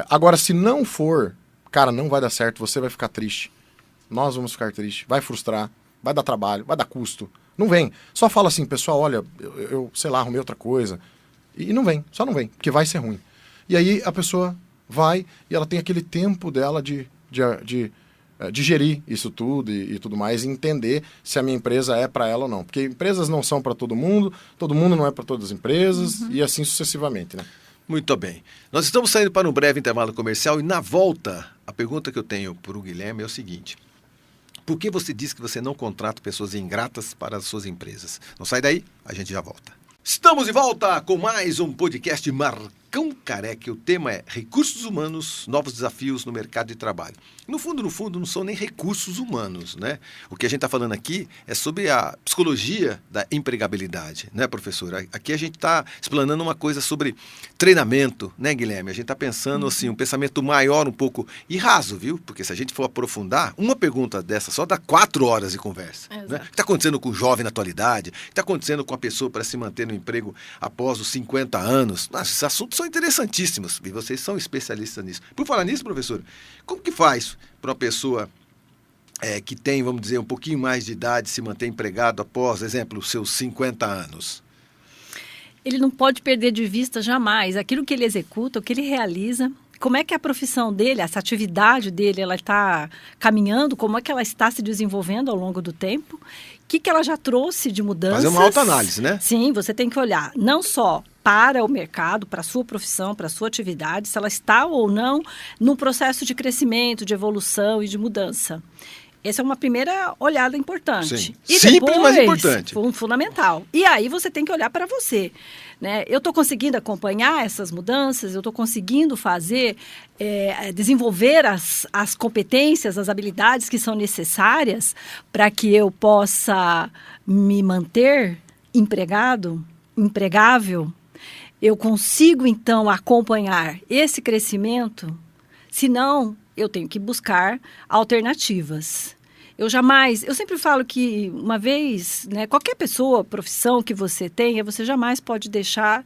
Agora, se não for, cara, não vai dar certo, você vai ficar triste. Nós vamos ficar tristes, vai frustrar, vai dar trabalho, vai dar custo. Não vem. Só fala assim, pessoal, olha, eu sei lá, arrumei outra coisa. E não vem, só não vem, porque vai ser ruim. E aí a pessoa vai e ela tem aquele tempo dela de digerir isso tudo e tudo mais, e entender se a minha empresa é para ela ou não. Porque empresas não são para todo mundo não é para todas as empresas, e assim sucessivamente, né? Muito bem. Nós estamos saindo para um breve intervalo comercial e na volta, a pergunta que eu tenho para o Guilherme é o seguinte. Por que você diz que você não contrata pessoas ingratas para as suas empresas? Não sai daí, a gente já volta. Estamos de volta com mais um podcast Marcão Careca. O tema é recursos humanos, novos desafios no mercado de trabalho. No fundo, não são nem recursos humanos, né? O que a gente está falando aqui é sobre a psicologia da empregabilidade, né, professor? Aqui a gente está explanando uma coisa sobre treinamento, né, Guilherme? A gente está pensando, assim, um pensamento maior um pouco e raso, viu? Porque se a gente for aprofundar, uma pergunta dessa só dá 4 horas de conversa. Né? O que está acontecendo com o jovem na atualidade? O que está acontecendo com a pessoa para se manter no emprego após os 50 anos? Nossa, esses assuntos são interessantíssimos e vocês são especialistas nisso. Por falar nisso, professor, como que faz para uma pessoa que tem, vamos dizer, um pouquinho mais de idade se manter empregado após, exemplo, os seus 50 anos? Ele não pode perder de vista jamais aquilo que ele executa, o que ele realiza, como é que a profissão dele, essa atividade dele, ela está caminhando, como é que ela está se desenvolvendo ao longo do tempo, o que ela já trouxe de mudanças. Fazer uma autoanálise, né? Sim, você tem que olhar não só para o mercado, para a sua profissão, para a sua atividade, se ela está ou não num processo de crescimento, de evolução e de mudança. Essa é uma primeira olhada importante. Sim. E simples, depois, mas importante. Fundamental. E aí você tem que olhar para você. Né? Eu estou conseguindo acompanhar essas mudanças, eu estou conseguindo desenvolver as competências, as habilidades que são necessárias para que eu possa me manter empregado, empregável. Eu consigo, então, acompanhar esse crescimento? Se não, eu tenho que buscar alternativas. Eu sempre falo que uma vez, né, qualquer pessoa, profissão que você tenha, você jamais pode deixar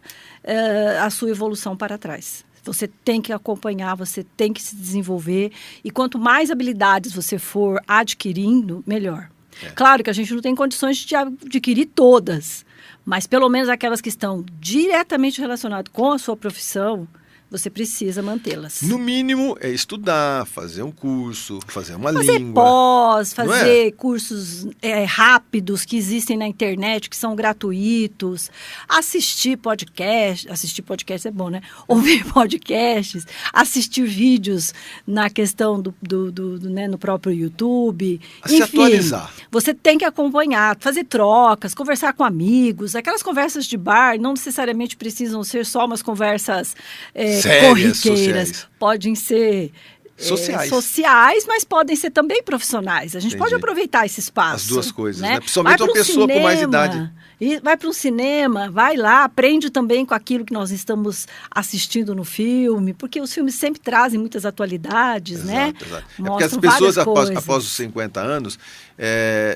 a sua evolução para trás. Você tem que acompanhar, você tem que se desenvolver e quanto mais habilidades você for adquirindo, melhor. Claro que a gente não tem condições de adquirir todas, mas pelo menos aquelas que estão diretamente relacionadas com a sua profissão, você precisa mantê-las. No mínimo, é estudar, fazer um curso, fazer uma língua. Fazer pós, fazer cursos rápidos que existem na internet, que são gratuitos. Assistir podcasts é bom, né? Ouvir podcasts, assistir vídeos na questão no próprio YouTube. Se atualizar. Você tem que acompanhar, fazer trocas, conversar com amigos. Aquelas conversas de bar não necessariamente precisam ser só umas conversas sérias, corriqueiras, sociais. Podem ser sociais. Mas podem ser também profissionais. A gente Entendi. pode aproveitar esse espaço. As duas coisas, né? Principalmente uma pessoa com mais idade. Vai para um cinema, vai lá, aprende também com aquilo que nós estamos assistindo no filme, porque os filmes sempre trazem muitas atualidades, né? Exato. Mostram porque as pessoas, várias após os 50 anos,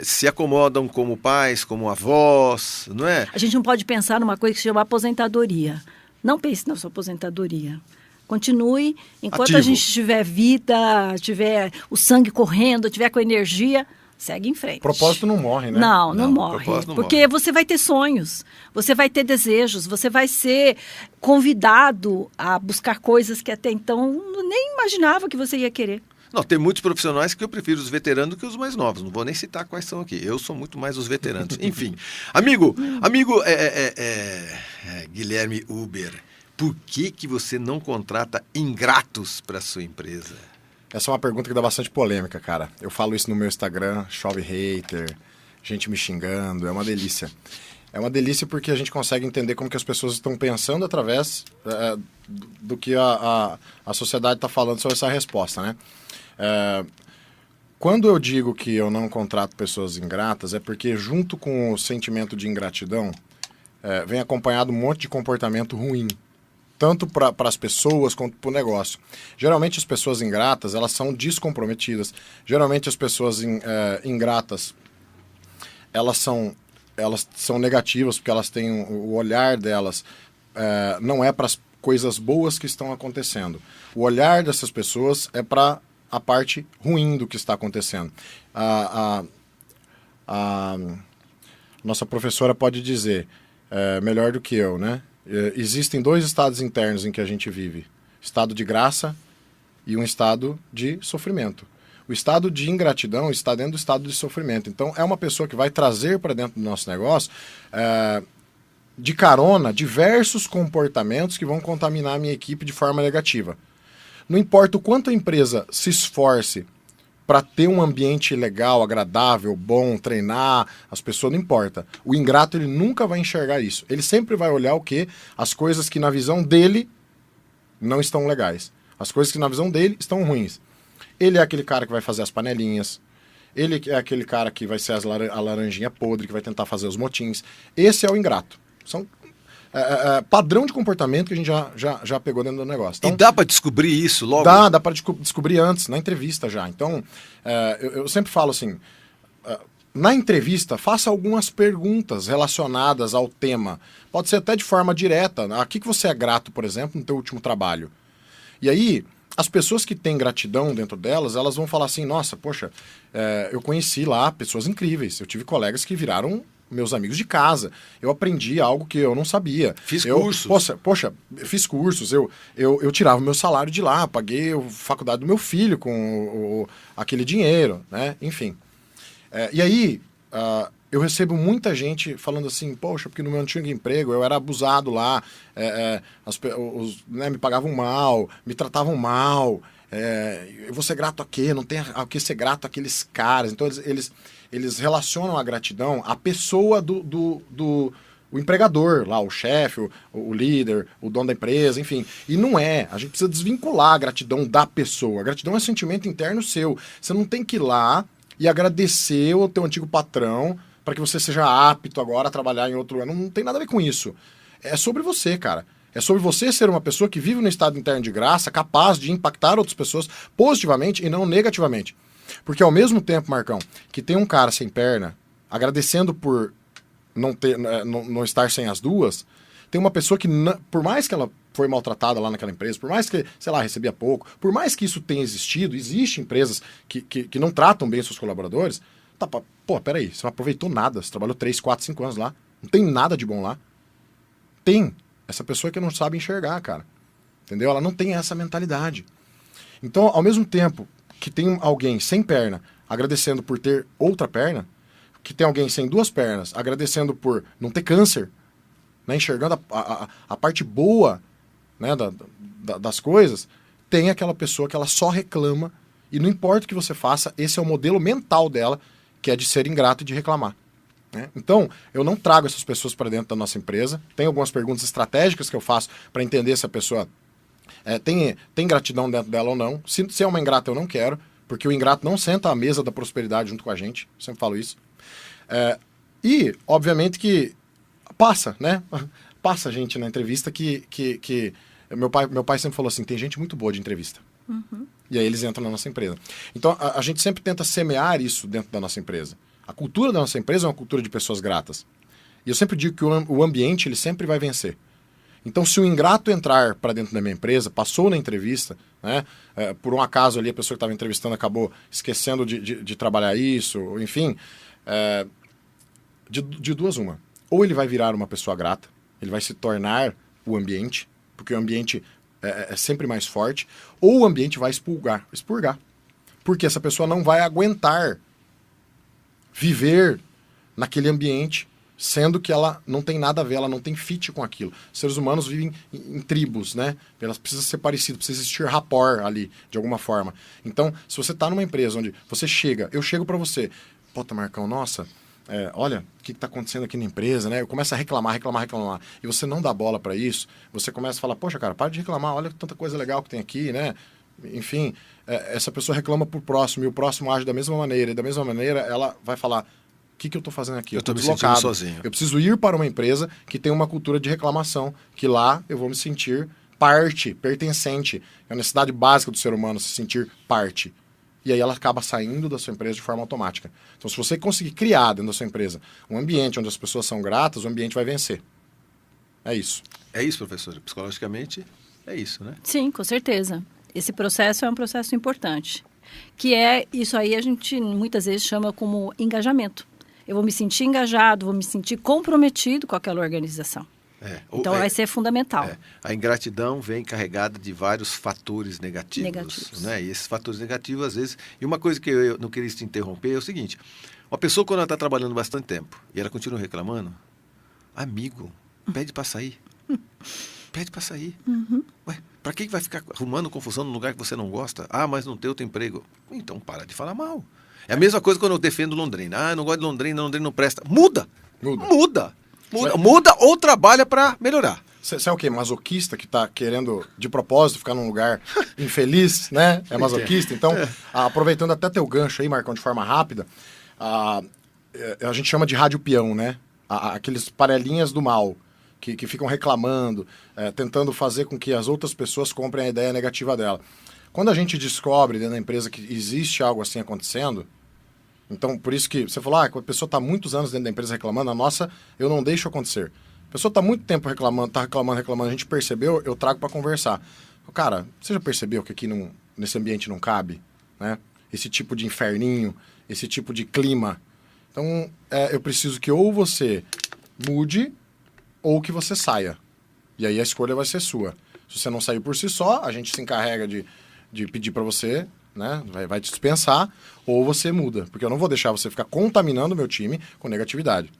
se acomodam como pais, como avós, não é? A gente não pode pensar numa coisa que se chama aposentadoria. Não pense na sua aposentadoria. Continue, enquanto Ativo. a gente tiver vida, tiver o sangue correndo, tiver com energia, segue em frente. O propósito não morre, né? Não Não, morre. propósito não Porque morre. você vai ter sonhos, você vai ter desejos, você vai ser convidado a buscar coisas que até então nem imaginava que você ia querer. Não, tem muitos profissionais que eu prefiro os veteranos do que os mais novos. Não vou nem citar quais são aqui. Eu sou muito mais os veteranos. Enfim. Amigo, Guilherme Huber, por que você não contrata ingratos para sua empresa? Essa é uma pergunta que dá bastante polêmica, cara. Eu falo isso no meu Instagram, chove hater, gente me xingando, é uma delícia. É uma delícia porque a gente consegue entender como que as pessoas estão pensando através do que a sociedade está falando sobre essa resposta, né? Quando eu digo que eu não contrato pessoas ingratas, é porque junto com o sentimento de ingratidão, vem acompanhado um monte de comportamento ruim. Tanto para as pessoas quanto para o negócio. Geralmente as pessoas ingratas, elas são descomprometidas. Geralmente as pessoas ingratas, elas são negativas, porque elas têm o olhar delas, não é para as coisas boas que estão acontecendo. O olhar dessas pessoas é para a parte ruim do que está acontecendo. A nossa professora pode dizer, melhor do que eu, né? Existem 2 estados internos em que a gente vive. Estado de graça e um estado de sofrimento. O estado de ingratidão está dentro do estado de sofrimento. Então, é uma pessoa que vai trazer para dentro do nosso negócio, de carona, diversos comportamentos que vão contaminar a minha equipe de forma negativa. Não importa o quanto a empresa se esforce para ter um ambiente legal, agradável, bom, treinar as pessoas, não importa. O ingrato, ele nunca vai enxergar isso. Ele sempre vai olhar o quê? As coisas que na visão dele não estão legais. As coisas que na visão dele estão ruins. Ele é aquele cara que vai fazer as panelinhas. Ele é aquele cara que vai ser a laranjinha podre, que vai tentar fazer os motins. Esse é o ingrato. São padrão de comportamento que a gente já pegou dentro do negócio. Então, e dá para descobrir isso logo? Dá para descobrir antes, na entrevista já. Então, eu sempre falo assim, na entrevista, faça algumas perguntas relacionadas ao tema. Pode ser até de forma direta. A que você é grato, por exemplo, no teu último trabalho? E aí, as pessoas que têm gratidão dentro delas, elas vão falar assim, nossa, poxa, eu conheci lá pessoas incríveis. Eu tive colegas que viraram meus amigos de casa. Eu aprendi algo que eu não sabia. Fiz cursos. Poxa, fiz cursos. Eu tirava o meu salário de lá, paguei a faculdade do meu filho com aquele dinheiro, né? Enfim. E aí, eu recebo muita gente falando assim, poxa, porque no meu antigo emprego eu era abusado lá, me pagavam mal, me tratavam mal, eu vou ser grato a quê? Não tem a que ser grato àqueles caras. Então eles relacionam a gratidão à pessoa do empregador, lá, o chefe, o líder, o dono da empresa, enfim. E não é. A gente precisa desvincular a gratidão da pessoa. A gratidão é um sentimento interno seu. Você não tem que ir lá e agradecer o teu antigo patrão para que você seja apto agora a trabalhar em outro lugar. Não tem nada a ver com isso. É sobre você, cara. É sobre você ser uma pessoa que vive no estado interno de graça, capaz de impactar outras pessoas positivamente e não negativamente. Porque ao mesmo tempo, Marcão, que tem um cara sem perna, agradecendo por não estar sem as duas, tem uma pessoa que, por mais que ela foi maltratada lá naquela empresa, por mais que, sei lá, recebia pouco, por mais que isso tenha existido, existem empresas que não tratam bem seus colaboradores, peraí, você não aproveitou nada, você trabalhou 3, 4, 5 anos lá, não tem nada de bom lá. Tem essa pessoa que não sabe enxergar, cara. Entendeu? Ela não tem essa mentalidade. Então, ao mesmo tempo que tem alguém sem perna agradecendo por ter outra perna, que tem alguém sem 2 pernas agradecendo por não ter câncer, né, enxergando a parte boa, né, das coisas, tem aquela pessoa que ela só reclama e não importa o que você faça, esse é o modelo mental dela, que é de ser ingrato e de reclamar. Né? Então, eu não trago essas pessoas para dentro da nossa empresa. Tem algumas perguntas estratégicas que eu faço para entender se a pessoa Tem gratidão dentro dela ou não. Se é uma ingrata, eu não quero, porque o ingrato não senta à mesa da prosperidade junto com a gente. Sempre falo isso. E, obviamente, que passa, né? Passa gente na entrevista que meu pai sempre falou assim, tem gente muito boa de entrevista. Uhum. E aí eles entram na nossa empresa. Então, a gente sempre tenta semear isso dentro da nossa empresa. A cultura da nossa empresa é uma cultura de pessoas gratas. E eu sempre digo que o ambiente, ele sempre vai vencer. Então, se o ingrato entrar para dentro da minha empresa, passou na entrevista, né, por um acaso ali a pessoa que estava entrevistando acabou esquecendo de trabalhar isso, enfim, de duas uma. Ou ele vai virar uma pessoa grata, ele vai se tornar o ambiente, porque o ambiente é sempre mais forte, ou o ambiente vai expurgar. Porque essa pessoa não vai aguentar viver naquele ambiente, sendo que ela não tem nada a ver, ela não tem fit com aquilo. Os seres humanos vivem em tribos, né? Elas precisam ser parecidas, precisa existir rapport ali, de alguma forma. Então, se você está numa empresa onde você chega, eu chego para você, puta, Marcão, nossa, olha, o que está acontecendo aqui na empresa, né? Eu começo a reclamar, e você não dá bola para isso, você começa a falar, poxa, cara, para de reclamar, olha tanta coisa legal que tem aqui, né? Enfim, essa pessoa reclama pro próximo, e o próximo age da mesma maneira, e da mesma maneira ela vai falar, o que eu estou fazendo aqui? Eu estou deslocado, sozinho. Eu preciso ir para uma empresa que tem uma cultura de reclamação, que lá eu vou me sentir parte, pertencente. É a necessidade básica do ser humano se sentir parte. E aí ela acaba saindo da sua empresa de forma automática. Então, se você conseguir criar dentro da sua empresa um ambiente onde as pessoas são gratas, o ambiente vai vencer. É isso. É isso, professora. Psicologicamente, é isso, né? Sim, com certeza. Esse processo é um processo importante. Que é, isso aí a gente muitas vezes chama como engajamento. Eu vou me sentir engajado, vou me sentir comprometido com aquela organização. Então vai ser fundamental. A ingratidão vem carregada de vários fatores negativos. Né? E esses fatores negativos, às vezes... E uma coisa que eu não queria te interromper é o seguinte. Uma pessoa, quando ela está trabalhando bastante tempo e ela continua reclamando, amigo, pede para sair. Pede para sair. Uhum. Ué, para que vai ficar arrumando confusão num lugar que você não gosta? Ah, mas não tem outro emprego. Então para de falar mal. É a mesma coisa quando eu defendo Londrina. Ah, eu não gosto de Londrina não presta. Muda ou trabalha para melhorar. Você é o quê? Masoquista que está querendo, de propósito, ficar num lugar infeliz, né? É masoquista. Então, aproveitando até teu gancho aí, Marcão, de forma rápida, a gente chama de rádio peão, né? Aqueles panelinhas do mal que ficam reclamando, tentando fazer com que as outras pessoas comprem a ideia negativa dela. Quando a gente descobre dentro da empresa que existe algo assim acontecendo, então, por isso que você falou, a pessoa está muitos anos dentro da empresa reclamando, a nossa, eu não deixo acontecer. A pessoa está muito tempo reclamando, a gente percebeu, eu trago para conversar. Cara, você já percebeu que aqui nesse ambiente não cabe? Né? Esse tipo de inferninho, esse tipo de clima. Então, eu preciso que ou você mude ou que você saia. E aí a escolha vai ser sua. Se você não sair por si só, a gente se encarrega de pedir para você, né? Vai te dispensar, ou você muda. Porque eu não vou deixar você ficar contaminando o meu time com negatividade.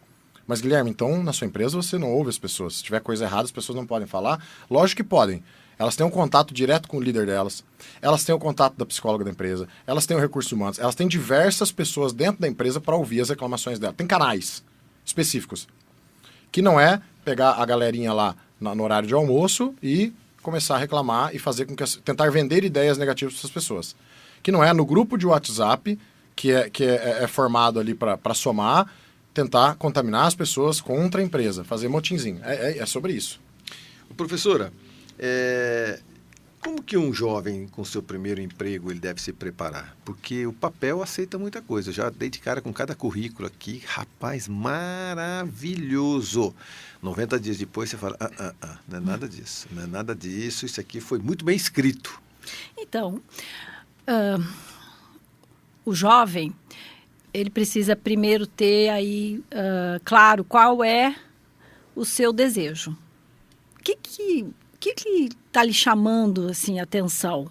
Mas, Guilherme, então, na sua empresa você não ouve as pessoas. Se tiver coisa errada, as pessoas não podem falar. Lógico que podem. Elas têm um contato direto com o líder delas. Elas têm o contato da psicóloga da empresa. Elas têm o recursos humanos. Elas têm diversas pessoas dentro da empresa para ouvir as reclamações dela. Tem canais específicos. Que não é pegar a galerinha lá no horário de almoço e começar a reclamar e fazer com que tentar vender ideias negativas para essas pessoas. Que não é no grupo de WhatsApp que é formado ali para somar, tentar contaminar as pessoas contra a empresa, fazer motinzinho. É sobre isso. Professora, como que um jovem com seu primeiro emprego ele deve se preparar? Porque o papel aceita muita coisa. Eu já dei de cara com cada currículo aqui, rapaz, maravilhoso. 90 dias depois você fala, não é nada disso, não é nada disso, isso aqui foi muito bem escrito. Então, o jovem, ele precisa primeiro ter aí, claro, qual é o seu desejo. O que está lhe chamando assim, a atenção?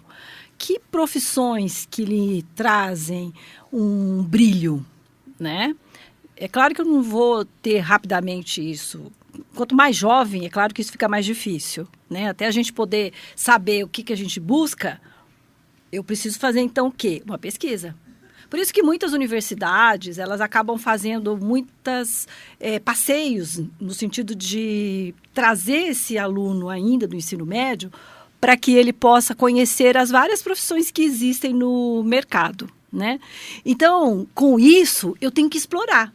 Que profissões que lhe trazem um brilho, né? É claro que eu não vou ter rapidamente isso. Quanto mais jovem, é claro que isso fica mais difícil, né? Até a gente poder saber o que a gente busca, eu preciso fazer então o quê? Uma pesquisa. Por isso que muitas universidades, elas acabam fazendo muitos passeios no sentido de trazer esse aluno ainda do ensino médio para que ele possa conhecer as várias profissões que existem no mercado, né? Então, com isso, eu tenho que explorar.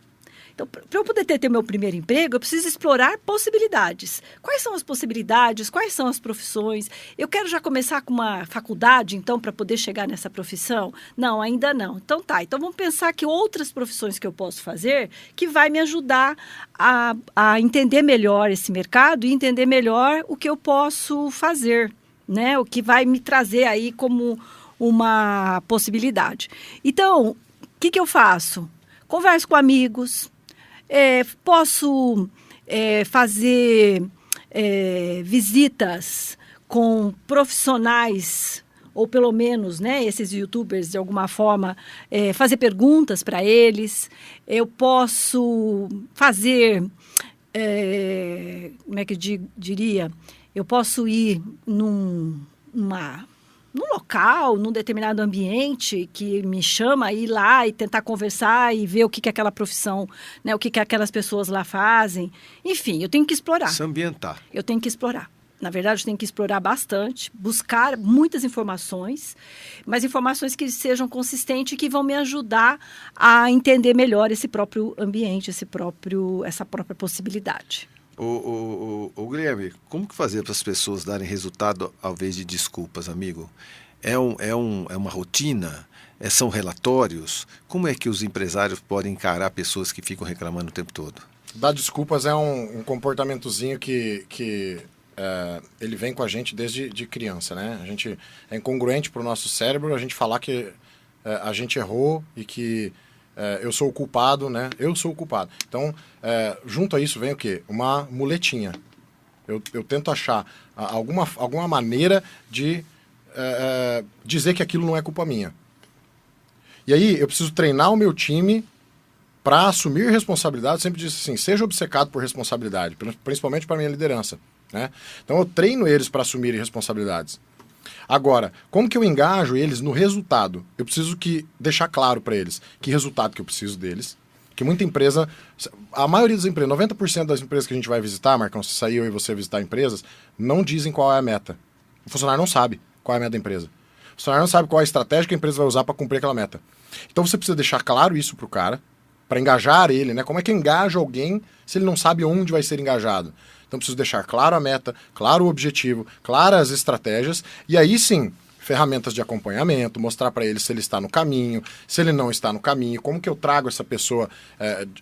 Então, para eu poder ter meu primeiro emprego, eu preciso explorar possibilidades. Quais são as possibilidades? Quais são as profissões? Eu quero já começar com uma faculdade, então, para poder chegar nessa profissão? Não, ainda não. Então, tá. Então, vamos pensar que outras profissões que eu posso fazer que vai me ajudar a entender melhor esse mercado e entender melhor o que eu posso fazer, né? O que vai me trazer aí como uma possibilidade. Então, o que eu faço? Converso com amigos. Posso fazer visitas com profissionais, ou pelo menos, né, esses youtubers, de alguma forma, fazer perguntas para eles. Eu posso fazer, como é que eu diria? Eu posso ir num local, num determinado ambiente que me chama, ir lá e tentar conversar e ver o que aquela profissão, né, o que aquelas pessoas lá fazem. Enfim, eu tenho que explorar. Se ambientar. Eu tenho que explorar. Na verdade, eu tenho que explorar bastante, buscar muitas informações, mas informações que sejam consistentes e que vão me ajudar a entender melhor esse próprio ambiente, essa própria possibilidade. O Guilherme, como que fazer para as pessoas darem resultado ao invés de desculpas, amigo? É uma rotina? São relatórios? Como é que os empresários podem encarar pessoas que ficam reclamando o tempo todo? Dar desculpas é um comportamentozinho que ele vem com a gente desde de criança, né? A gente é incongruente para o nosso cérebro a gente falar que a gente errou e que eu sou o culpado, né? Eu sou o culpado. Então, junto a isso vem o quê? Uma muletinha. Eu tento achar alguma maneira de dizer que aquilo não é culpa minha. E aí, eu preciso treinar o meu time para assumir responsabilidade. Eu sempre disse assim, seja obcecado por responsabilidade, principalmente para minha liderança, né? Então, eu treino eles para assumirem responsabilidades. Agora, como que eu engajo eles no resultado? Eu preciso deixar claro para eles que resultado que eu preciso deles. Que muita empresa, a maioria das empresas, 90% das empresas que a gente vai visitar, Marcão, se sair eu e você visitar empresas, não dizem qual é a meta. O funcionário não sabe qual é a meta da empresa. O funcionário não sabe qual é a estratégia que a empresa vai usar para cumprir aquela meta. Então você precisa deixar claro isso para o cara, para engajar ele, né? Como é que engaja alguém se ele não sabe onde vai ser engajado? Então, preciso deixar claro a meta, claro o objetivo, claras as estratégias, e aí sim, ferramentas de acompanhamento, mostrar para ele se ele está no caminho, se ele não está no caminho, como que eu trago essa pessoa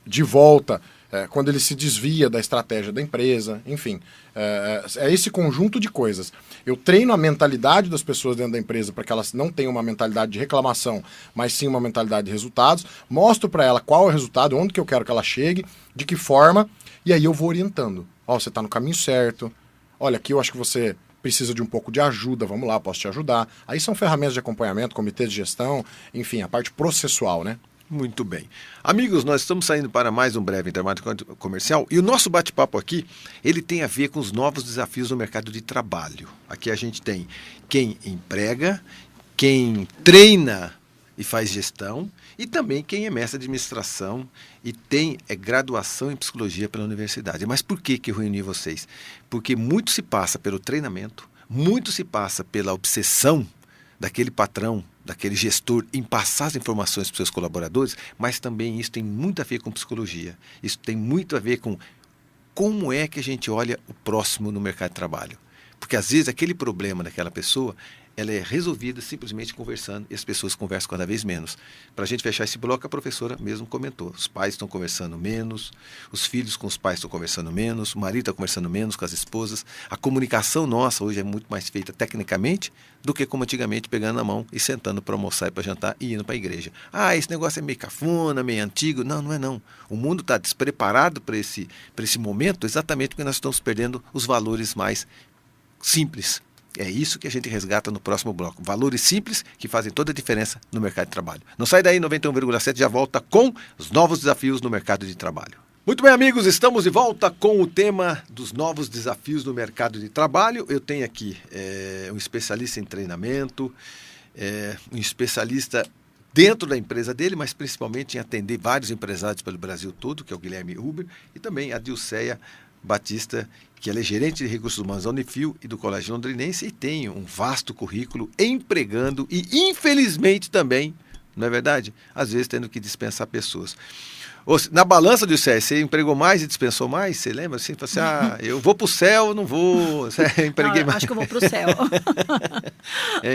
de volta quando ele se desvia da estratégia da empresa, enfim. É esse conjunto de coisas. Eu treino a mentalidade das pessoas dentro da empresa para que elas não tenham uma mentalidade de reclamação, mas sim uma mentalidade de resultados, mostro para ela qual é o resultado, onde que eu quero que ela chegue, de que forma, e aí eu vou orientando. Você está no caminho certo. Olha, aqui eu acho que você precisa de um pouco de ajuda. Vamos lá, posso te ajudar. Aí são ferramentas de acompanhamento, comitê de gestão, enfim, a parte processual, né? Muito bem. Amigos, nós estamos saindo para mais um breve intervalo comercial e o nosso bate-papo aqui, ele tem a ver com os novos desafios no mercado de trabalho. Aqui a gente tem quem emprega, quem treina e faz gestão, e também quem é mestre de administração e tem graduação em psicologia pela universidade. Mas por que eu reuni vocês? Porque muito se passa pelo treinamento, muito se passa pela obsessão daquele patrão, daquele gestor em passar as informações para os seus colaboradores, mas também isso tem muito a ver com psicologia. Isso tem muito a ver com como é que a gente olha o próximo no mercado de trabalho. Porque às vezes aquele problema daquela pessoa, ela é resolvida simplesmente conversando e as pessoas conversam cada vez menos. Para a gente fechar esse bloco, a professora mesmo comentou. Os pais estão conversando menos, os filhos com os pais estão conversando menos, o marido está conversando menos com as esposas. A comunicação nossa hoje é muito mais feita tecnicamente do que como antigamente, pegando na mão e sentando para almoçar e para jantar e indo para a igreja. Esse negócio é meio cafona, meio antigo. Não, não é não. O mundo está despreparado para esse momento exatamente porque nós estamos perdendo os valores mais simples. É isso que a gente resgata no próximo bloco. Valores simples que fazem toda a diferença no mercado de trabalho. Não sai daí, 91,7 já volta com os novos desafios no mercado de trabalho. Muito bem, amigos, estamos de volta com o tema dos novos desafios no mercado de trabalho. Eu tenho aqui um especialista em treinamento, um especialista dentro da empresa dele, mas principalmente em atender vários empresários pelo Brasil todo, que é o Guilherme Huber, e também a Dilceia Batista, que ela é gerente de recursos humanos da Unifil e do Colégio Londrinense e tem um vasto currículo empregando e, infelizmente também, não é verdade? Às vezes tendo que dispensar pessoas. Na balança do céu, você empregou mais e dispensou mais? Você lembra assim? Você assim, eu vou para o céu, não vou. Empreguei não, mais. Acho que eu vou para o céu.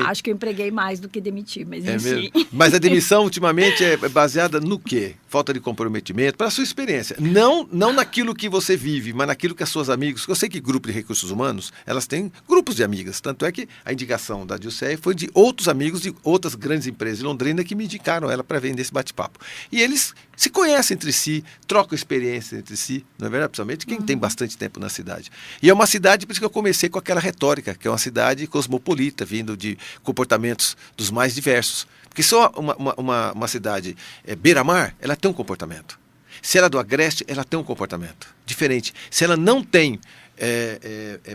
Acho que eu empreguei mais do que demiti, mas enfim. Mesmo? Mas a demissão ultimamente é baseada no quê? Falta de comprometimento, para a sua experiência. Não naquilo que você vive, mas naquilo que as suas amigas. Eu sei que grupo de recursos humanos, elas têm grupos de amigas. Tanto é que a indicação da Dilceia foi de outros amigos de outras grandes empresas de Londrina que me indicaram ela para vender esse bate-papo. E eles se conhecem entre si, trocam experiências entre si, não é verdade? Principalmente quem tem bastante tempo na cidade. E é uma cidade, por isso que eu comecei com aquela retórica, que é uma cidade cosmopolita, vindo de comportamentos dos mais diversos. Porque só uma cidade beira-mar, ela tem um comportamento. Se ela é do Agreste, ela tem um comportamento diferente. Se ela não tem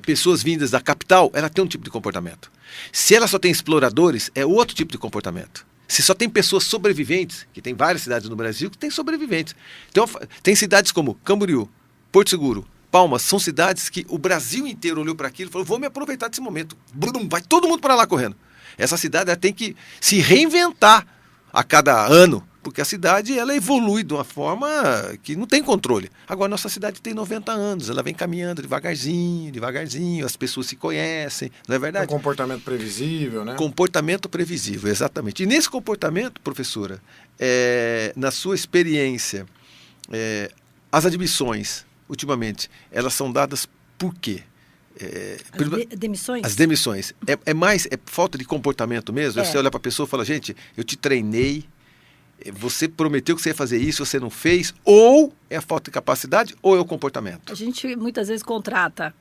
pessoas vindas da capital, ela tem um tipo de comportamento. Se ela só tem exploradores, é outro tipo de comportamento. Se só tem pessoas sobreviventes, que tem várias cidades no Brasil que tem sobreviventes. Então, tem cidades como Camboriú, Porto Seguro, Palmas, são cidades que o Brasil inteiro olhou para aquilo e falou, vou me aproveitar desse momento. Brum, vai todo mundo para lá correndo. Essa cidade ela tem que se reinventar a cada ano, porque a cidade ela evolui de uma forma que não tem controle. Agora, nossa cidade tem 90 anos, ela vem caminhando devagarzinho, as pessoas se conhecem, não é verdade? Um comportamento previsível, né? Comportamento previsível, exatamente. E nesse comportamento, professora, na sua experiência, as admissões, ultimamente, elas são dadas por quê? Demissões? As demissões. É mais falta de comportamento mesmo? Você olha para a pessoa e fala, gente, eu te treinei, você prometeu que você ia fazer isso, você não fez, ou é a falta de capacidade, ou é o comportamento? A gente muitas vezes contrata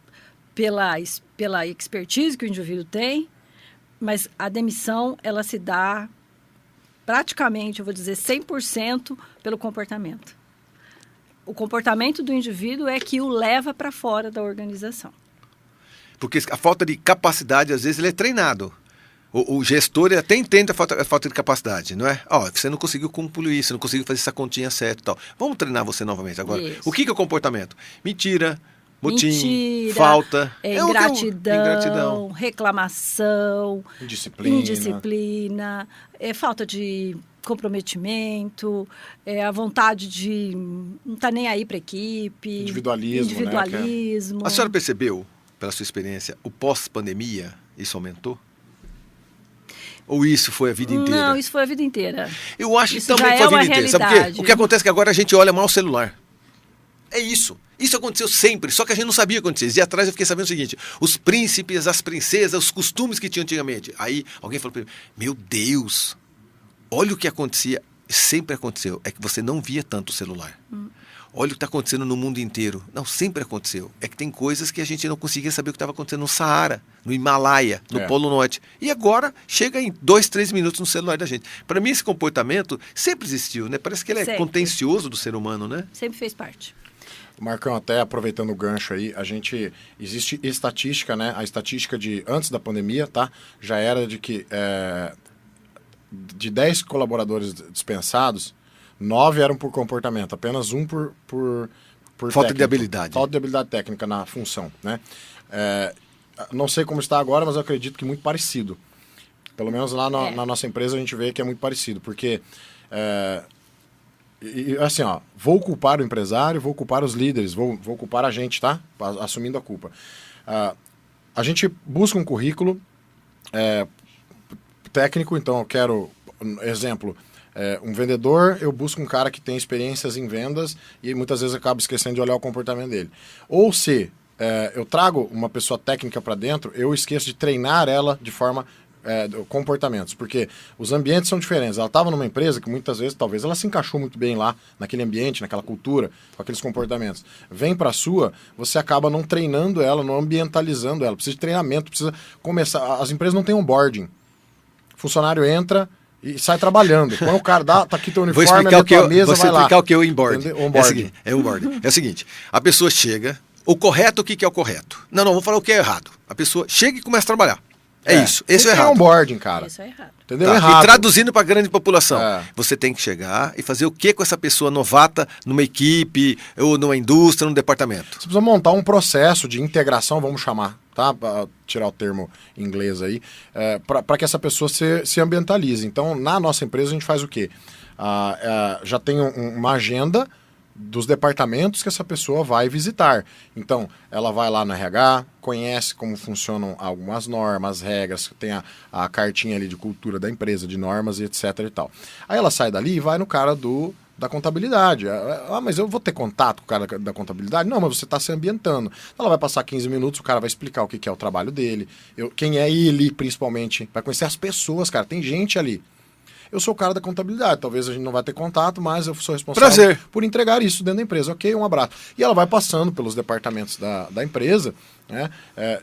pela expertise que o indivíduo tem, mas a demissão, ela se dá praticamente, eu vou dizer, 100% pelo comportamento. O comportamento do indivíduo é que o leva para fora da organização. Porque a falta de capacidade, às vezes, ele é treinado. O gestor ele até entende a falta de capacidade, não é? Você não conseguiu concluir, você não conseguiu fazer essa continha certa e tal. Vamos treinar você novamente agora. Isso. O que é o comportamento? Mentira, motim, falta. Ingratidão, reclamação, indisciplina, falta de comprometimento, a vontade de não estar nem aí para a equipe. Individualismo. Né? A senhora percebeu, pela sua experiência, o pós-pandemia, isso aumentou? Ou isso foi a vida inteira? Não, isso foi a vida inteira. Eu acho que também foi a vida inteira. Sabe por quê? O que acontece é que agora a gente olha mal o celular. É isso. Isso aconteceu sempre, só que a gente não sabia acontecer. E atrás eu fiquei sabendo o seguinte, os príncipes, as princesas, os costumes que tinham antigamente. Aí alguém falou para mim, meu Deus, olha o que acontecia, sempre aconteceu, é que você não via tanto o celular. Olha o que está acontecendo no mundo inteiro. Não, sempre aconteceu. É que tem coisas que a gente não conseguia saber o que estava acontecendo no Saara, no Himalaia, no Polo Norte. E agora chega em 2, 3 minutos no celular da gente. Para mim esse comportamento sempre existiu, né? Parece que ele é contencioso do ser humano, né? Sempre fez parte. Marcão, até aproveitando o gancho aí, existe estatística, né? A estatística de antes da pandemia, tá? Já era de que de 10 colaboradores dispensados, 9 eram por comportamento, apenas um por falta técnica, de habilidade. Falta de habilidade técnica na função, né? Não sei como está agora, mas eu acredito que muito parecido. Pelo menos lá na nossa empresa a gente vê que é muito parecido, porque assim, vou culpar o empresário, vou culpar os líderes, vou culpar a gente, tá? Assumindo a culpa. A gente busca um currículo técnico, então eu quero, exemplo, um vendedor, eu busco um cara que tem experiências em vendas e muitas vezes acabo esquecendo de olhar o comportamento dele. Ou se eu trago uma pessoa técnica para dentro, eu esqueço de treinar ela de forma comportamentos, porque os ambientes são diferentes. Ela estava numa empresa que muitas vezes, talvez ela se encaixou muito bem lá, naquele ambiente, naquela cultura, com aqueles comportamentos. Vem para a sua, você acaba não treinando ela, não ambientalizando ela. Precisa de treinamento, precisa começar. As empresas não têm onboarding. O funcionário entra e sai trabalhando. Quando o cara tá aqui teu uniforme, vou explicar o que é o onboarding. É o seguinte, a pessoa chega, o correto, o que é o correto? Não, vou falar o que é errado. A pessoa chega e começa a trabalhar. É isso. Esse é errado. Onboarding, cara. Isso é errado. Entendeu? Tá. Errado. E traduzindo para a grande população, você tem que chegar e fazer o que com essa pessoa novata numa equipe, ou numa indústria, num departamento? Você precisa montar um processo de integração, vamos chamar, tá? Pra tirar o termo em inglês aí, para que essa pessoa se ambientalize. Então, na nossa empresa, a gente faz o quê? Já tem uma agenda dos departamentos que essa pessoa vai visitar. Então, ela vai lá no RH, conhece como funcionam algumas normas, regras, tem a cartinha ali de cultura da empresa, de normas e etc e tal. Aí ela sai dali e vai no cara da contabilidade. Mas eu vou ter contato com o cara da contabilidade? Não, mas você está se ambientando. Ela vai passar 15 minutos, o cara vai explicar o que é o trabalho dele, quem é ele, principalmente. Vai conhecer as pessoas, cara. Tem gente ali. Eu sou o cara da contabilidade, talvez a gente não vai ter contato, mas eu sou responsável por entregar isso dentro da empresa. Ok, um abraço. E ela vai passando pelos departamentos da empresa, né,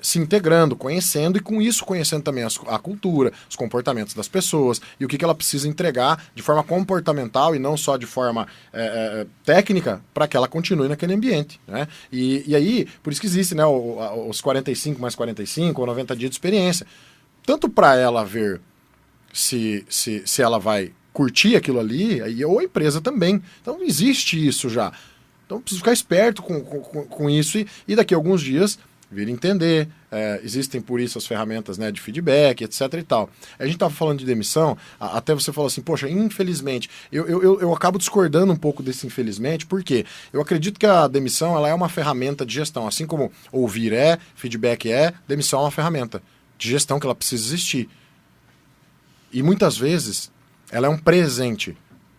se integrando, conhecendo, e com isso conhecendo também a cultura, os comportamentos das pessoas, e o que ela precisa entregar de forma comportamental e não só de forma técnica, para que ela continue naquele ambiente. Né? E aí, por isso que existe, né, os 45 mais 45 ou 90 dias de experiência. Tanto para ela ver se ela vai curtir aquilo ali, ou a empresa também. Então existe isso já. Então preciso ficar esperto com isso e daqui a alguns dias vir entender. Existem por isso as ferramentas, né, de feedback, etc e tal. A gente estava falando de demissão, até você falou assim, poxa, infelizmente, eu acabo discordando um pouco desse infelizmente, porque eu acredito que a demissão ela é uma ferramenta de gestão, assim como ouvir feedback demissão é uma ferramenta de gestão que ela precisa existir. E muitas vezes ela é um presente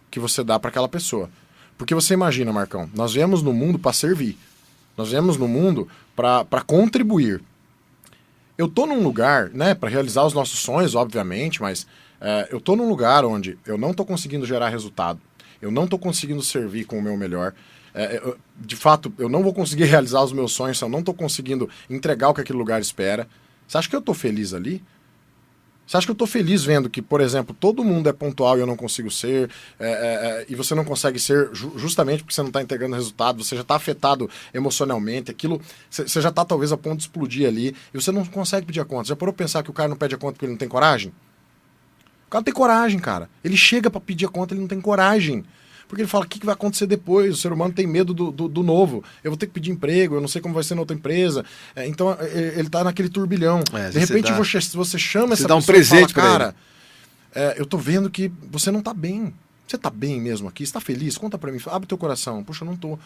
que você dá para aquela pessoa. Porque você imagina, Marcão, nós viemos no mundo para servir. Nós viemos no mundo para contribuir. Eu tô num lugar, né, para realizar os nossos sonhos, obviamente, mas eu tô num lugar onde eu não tô conseguindo gerar resultado. Eu não tô conseguindo servir com o meu melhor. De fato, eu não vou conseguir realizar os meus sonhos se eu não tô conseguindo entregar o que aquele lugar espera. Você acha que eu tô feliz ali? Você acha que eu estou feliz vendo que, por exemplo, todo mundo é pontual e eu não consigo ser, e você não consegue ser justamente porque você não está entregando resultado, você já está afetado emocionalmente, aquilo, você já está talvez a ponto de explodir ali, e você não consegue pedir a conta. Já parou pensar que o cara não pede a conta porque ele não tem coragem? O cara tem coragem, cara. Ele chega para pedir a conta, ele não tem coragem. Porque ele fala, o que vai acontecer depois? O ser humano tem medo do novo. Eu vou ter que pedir emprego, eu não sei como vai ser na outra empresa. Então, ele tá naquele turbilhão. De repente, você chama essa pessoa um presente e fala, cara, eu tô vendo que você não tá bem. Você tá bem mesmo aqui? Você tá feliz? Conta pra mim. Abre teu coração. Poxa, eu não tô.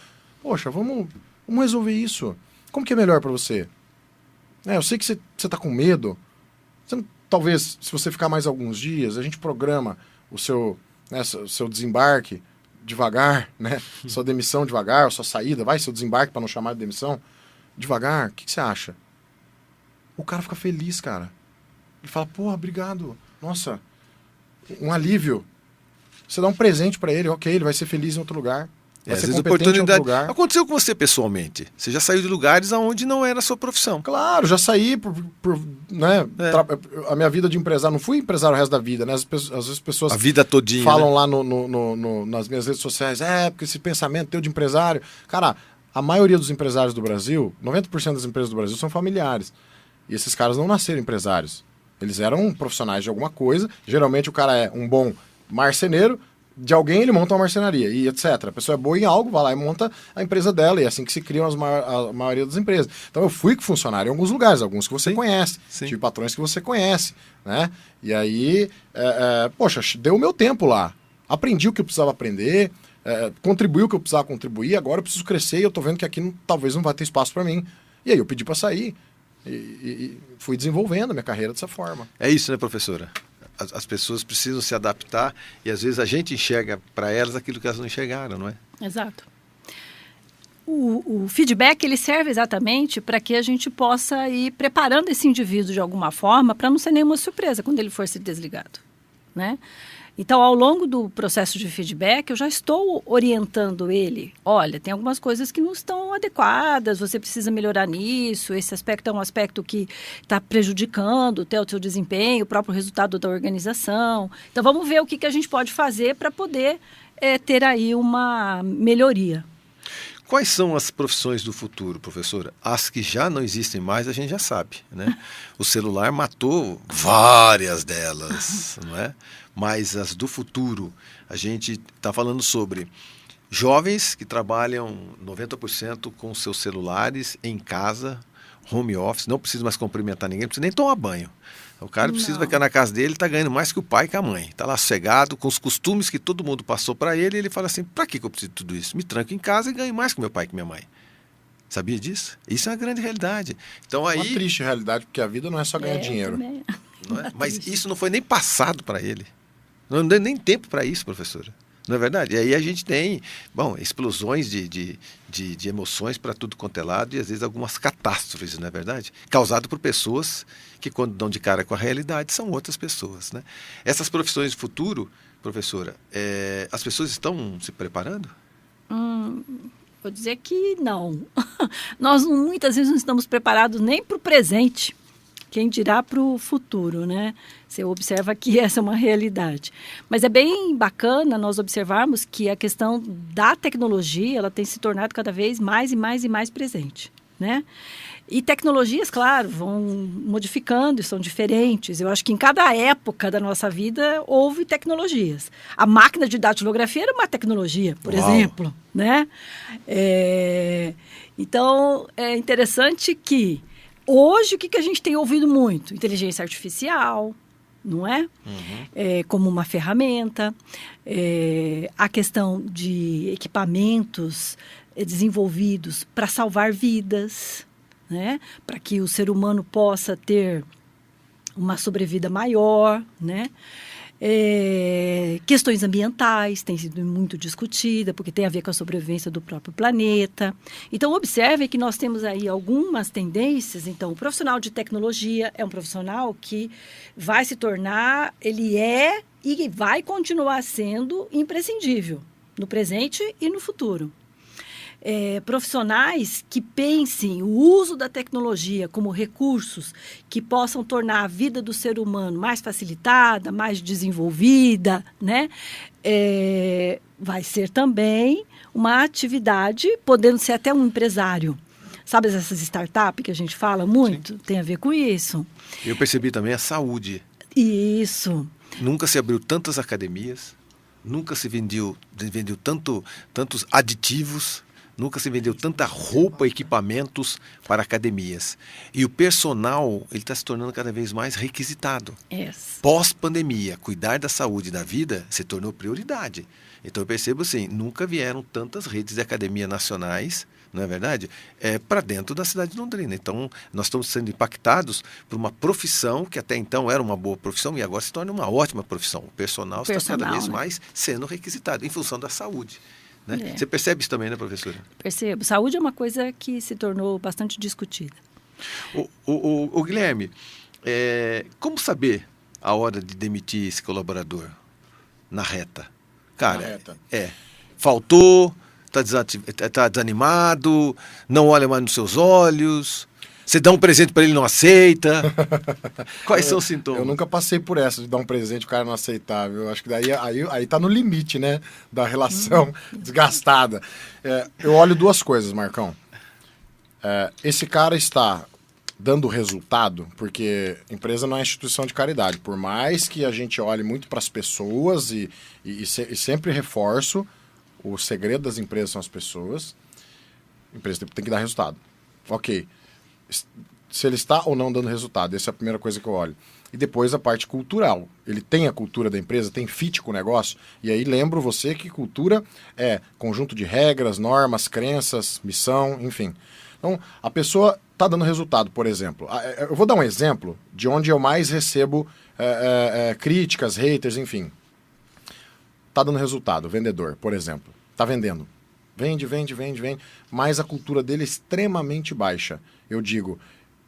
Poxa, vamos resolver isso. Como que é melhor pra você? Eu sei que você tá com medo. Talvez, se você ficar mais alguns dias, a gente programa o seu desembarque devagar, né? Sua demissão devagar, sua saída, seu desembarque para não chamar de demissão, devagar. O que você acha? O cara fica feliz, cara. Ele fala, porra, obrigado. Nossa, um alívio. Você dá um presente para ele, ok, ele vai ser feliz em outro lugar. Vai ser competente em outro lugar. Aconteceu com você pessoalmente? Você já saiu de lugares onde não era a sua profissão? Claro, já saí né? A minha vida de empresário, não fui empresário o resto da vida, né? Às vezes as pessoas a vida todinha, falam, né? Lá nas minhas redes sociais, porque esse pensamento teu de empresário. Cara, a maioria dos empresários do Brasil, 90% das empresas do Brasil são familiares. E esses caras não nasceram empresários. Eles eram profissionais de alguma coisa. Geralmente o cara é um bom marceneiro, de alguém ele monta uma marcenaria e etc. A pessoa é boa em algo, vai lá e monta a empresa dela, e é assim que se criam a maioria das empresas. Então eu fui funcionário em alguns lugares, alguns que você conhece, tive patrões que você conhece, né? E aí, poxa, deu o meu tempo lá, aprendi o que eu precisava aprender, contribuí o que eu precisava contribuir, agora eu preciso crescer e eu tô vendo que aqui talvez não vai ter espaço para mim. E aí eu pedi para sair e fui desenvolvendo a minha carreira dessa forma. É isso, né, professora? As pessoas precisam se adaptar e às vezes a gente enxerga para elas aquilo que elas não enxergaram, não é? Exato. O feedback ele serve exatamente para que a gente possa ir preparando esse indivíduo de alguma forma para não ser nenhuma surpresa quando ele for ser desligado, né? Então, ao longo do processo de feedback, eu já estou orientando ele. Olha, tem algumas coisas que não estão adequadas, você precisa melhorar nisso, esse aspecto é um aspecto que está prejudicando até o seu desempenho, o próprio resultado da organização. Então, vamos ver o que a gente pode fazer para poder ter aí uma melhoria. Quais são as profissões do futuro, professora? As que já não existem mais, a gente já sabe, né? O celular matou várias delas, não é? Mas as do futuro, a gente está falando sobre jovens que trabalham 90% com seus celulares em casa, home office, não precisa mais cumprimentar ninguém, não precisa nem tomar banho. O cara precisa ficar na casa dele, está ganhando mais que o pai e que a mãe. Está lá sossegado, com os costumes que todo mundo passou para ele, e ele fala assim, para que eu preciso de tudo isso? Me tranco em casa e ganho mais que meu pai e que minha mãe. Sabia disso? Isso é uma grande realidade. Então, aí, uma triste realidade, porque a vida não é só ganhar dinheiro. Não é? Mas isso não foi nem passado para ele. Não deu nem tempo para isso, professora. Não é verdade? E aí a gente tem, explosões de emoções para tudo quanto é lado e às vezes algumas catástrofes, não é verdade? Causado por pessoas que quando dão de cara com a realidade são outras pessoas, né? Essas profissões de futuro, professora, as pessoas estão se preparando? Vou dizer que não. Nós muitas vezes não estamos preparados nem para o presente. Quem dirá para o futuro, né? Você observa que essa é uma realidade. Mas é bem bacana nós observarmos que a questão da tecnologia, ela tem se tornado cada vez mais e mais e mais presente, né? E tecnologias, claro, vão modificando e são diferentes. Eu acho que em cada época da nossa vida houve tecnologias. A máquina de datilografia era uma tecnologia, por exemplo, né? Então, é interessante que hoje, o que a gente tem ouvido muito? Inteligência artificial, não é? Como uma ferramenta. A questão de equipamentos desenvolvidos para salvar vidas, né? Para que o ser humano possa ter uma sobrevida maior, né? Questões ambientais têm sido muito discutida, porque tem a ver com a sobrevivência do próprio planeta. Então, observe que nós temos aí algumas tendências. Então, o profissional de tecnologia é um profissional que vai se tornar, ele é e vai continuar sendo imprescindível no presente e no futuro. Profissionais que pensem o uso da tecnologia como recursos que possam tornar a vida do ser humano mais facilitada, mais desenvolvida, né? Vai ser também uma atividade, podendo ser até um empresário. Sabe essas startups que a gente fala muito? Sim. Tem a ver com isso. Eu percebi também a saúde. Isso. Nunca se abriu tantas academias, nunca se vendeu tantos aditivos, nunca se vendeu tanta roupa e equipamentos para academias. E o personal, ele está se tornando cada vez mais requisitado. Yes. Pós-pandemia, cuidar da saúde e da vida se tornou prioridade. Então eu percebo assim, nunca vieram tantas redes de academia nacionais, não é verdade? Para dentro da cidade de Londrina. Então nós estamos sendo impactados por uma profissão que até então era uma boa profissão e agora se torna uma ótima profissão. O personal está cada vez mais sendo requisitado em função da saúde. Né? Você percebe isso também, né, professora? Percebo. Saúde é uma coisa que se tornou bastante discutida. O Guilherme, como saber a hora de demitir esse colaborador na reta? Cara, faltou, está desanimado, não olha mais nos seus olhos, você dá um presente para ele e não aceita. Quais são os sintomas? Eu nunca passei por essa de dar um presente e o cara não aceitar. Eu acho que daí aí tá no limite, né? Da relação desgastada. Eu olho duas coisas, Marcão. Esse cara está dando resultado, porque empresa não é instituição de caridade. Por mais que a gente olhe muito para as pessoas e sempre reforço, o segredo das empresas são as pessoas. A empresa tem que dar resultado. Ok. Se ele está ou não dando resultado, essa é a primeira coisa que eu olho. E depois a parte cultural. Ele tem a cultura da empresa, tem fit com o negócio. E aí lembro você que cultura é conjunto de regras, normas, crenças, missão, enfim. Então, a pessoa está dando resultado, por exemplo. Eu vou dar um exemplo de onde eu mais recebo críticas, haters, enfim. Está dando resultado, vendedor, por exemplo. Está vendendo. Vende, mas a cultura dele é extremamente baixa. Eu digo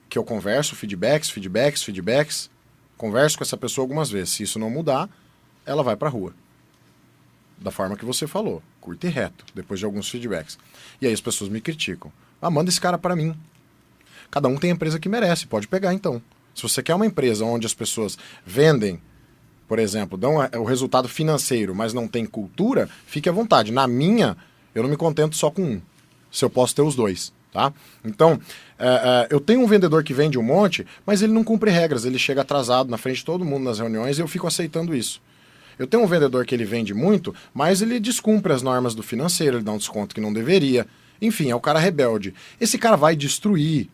que eu converso, feedbacks, converso com essa pessoa algumas vezes. Se isso não mudar, ela vai para a rua. Da forma que você falou, curto e reto, depois de alguns feedbacks. E aí as pessoas me criticam. Manda esse cara para mim. Cada um tem a empresa que merece, pode pegar então. Se você quer uma empresa onde as pessoas vendem, por exemplo, dão o resultado financeiro, mas não tem cultura, fique à vontade. Na minha, eu não me contento só com um. se eu posso ter os dois, tá? Então, eu tenho um vendedor que vende um monte, mas ele não cumpre regras, ele chega atrasado na frente de todo mundo nas reuniões e eu fico aceitando isso. Eu tenho um vendedor que ele vende muito, mas ele descumpre as normas do financeiro, ele dá um desconto que não deveria. Enfim, é o cara rebelde. Esse cara vai destruir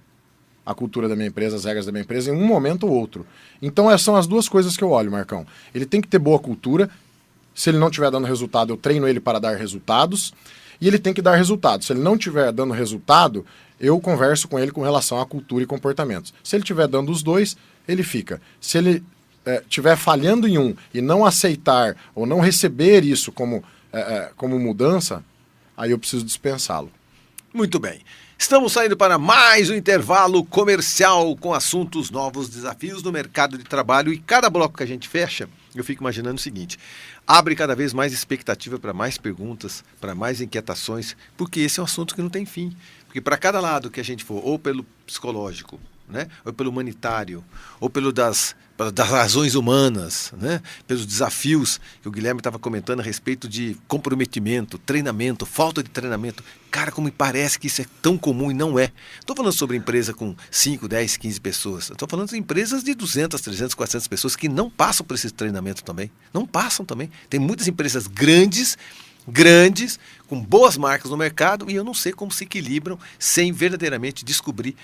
a cultura da minha empresa, as regras da minha empresa em um momento ou outro. Então são as duas coisas que eu olho, Marcão. Ele tem que ter boa cultura. Se ele não estiver dando resultado, eu treino ele para dar resultados. E ele tem que dar resultado. Se ele não estiver dando resultado, eu converso com ele com relação à cultura e comportamentos. Se ele estiver dando os dois, ele fica. Se ele estiver falhando em um e não aceitar ou não receber isso como mudança, aí eu preciso dispensá-lo. Muito bem. Estamos saindo para mais um intervalo comercial com assuntos novos, desafios no mercado de trabalho, e cada bloco que a gente fecha, eu fico imaginando o seguinte: abre cada vez mais expectativa para mais perguntas, para mais inquietações, porque esse é um assunto que não tem fim. Porque para cada lado que a gente for, ou pelo psicológico, né, ou pelo humanitário, ou das razões humanas, né, pelos desafios que o Guilherme estava comentando a respeito de comprometimento, treinamento, falta de treinamento. Cara, como me parece que isso é tão comum e não é. Estou falando sobre empresa com 5, 10, 15 pessoas. Estou falando de empresas de 200, 300, 400 pessoas que não passam por esse treinamento também. Não passam também. Tem muitas empresas grandes, com boas marcas no mercado, e eu não sei como se equilibram sem verdadeiramente descobrir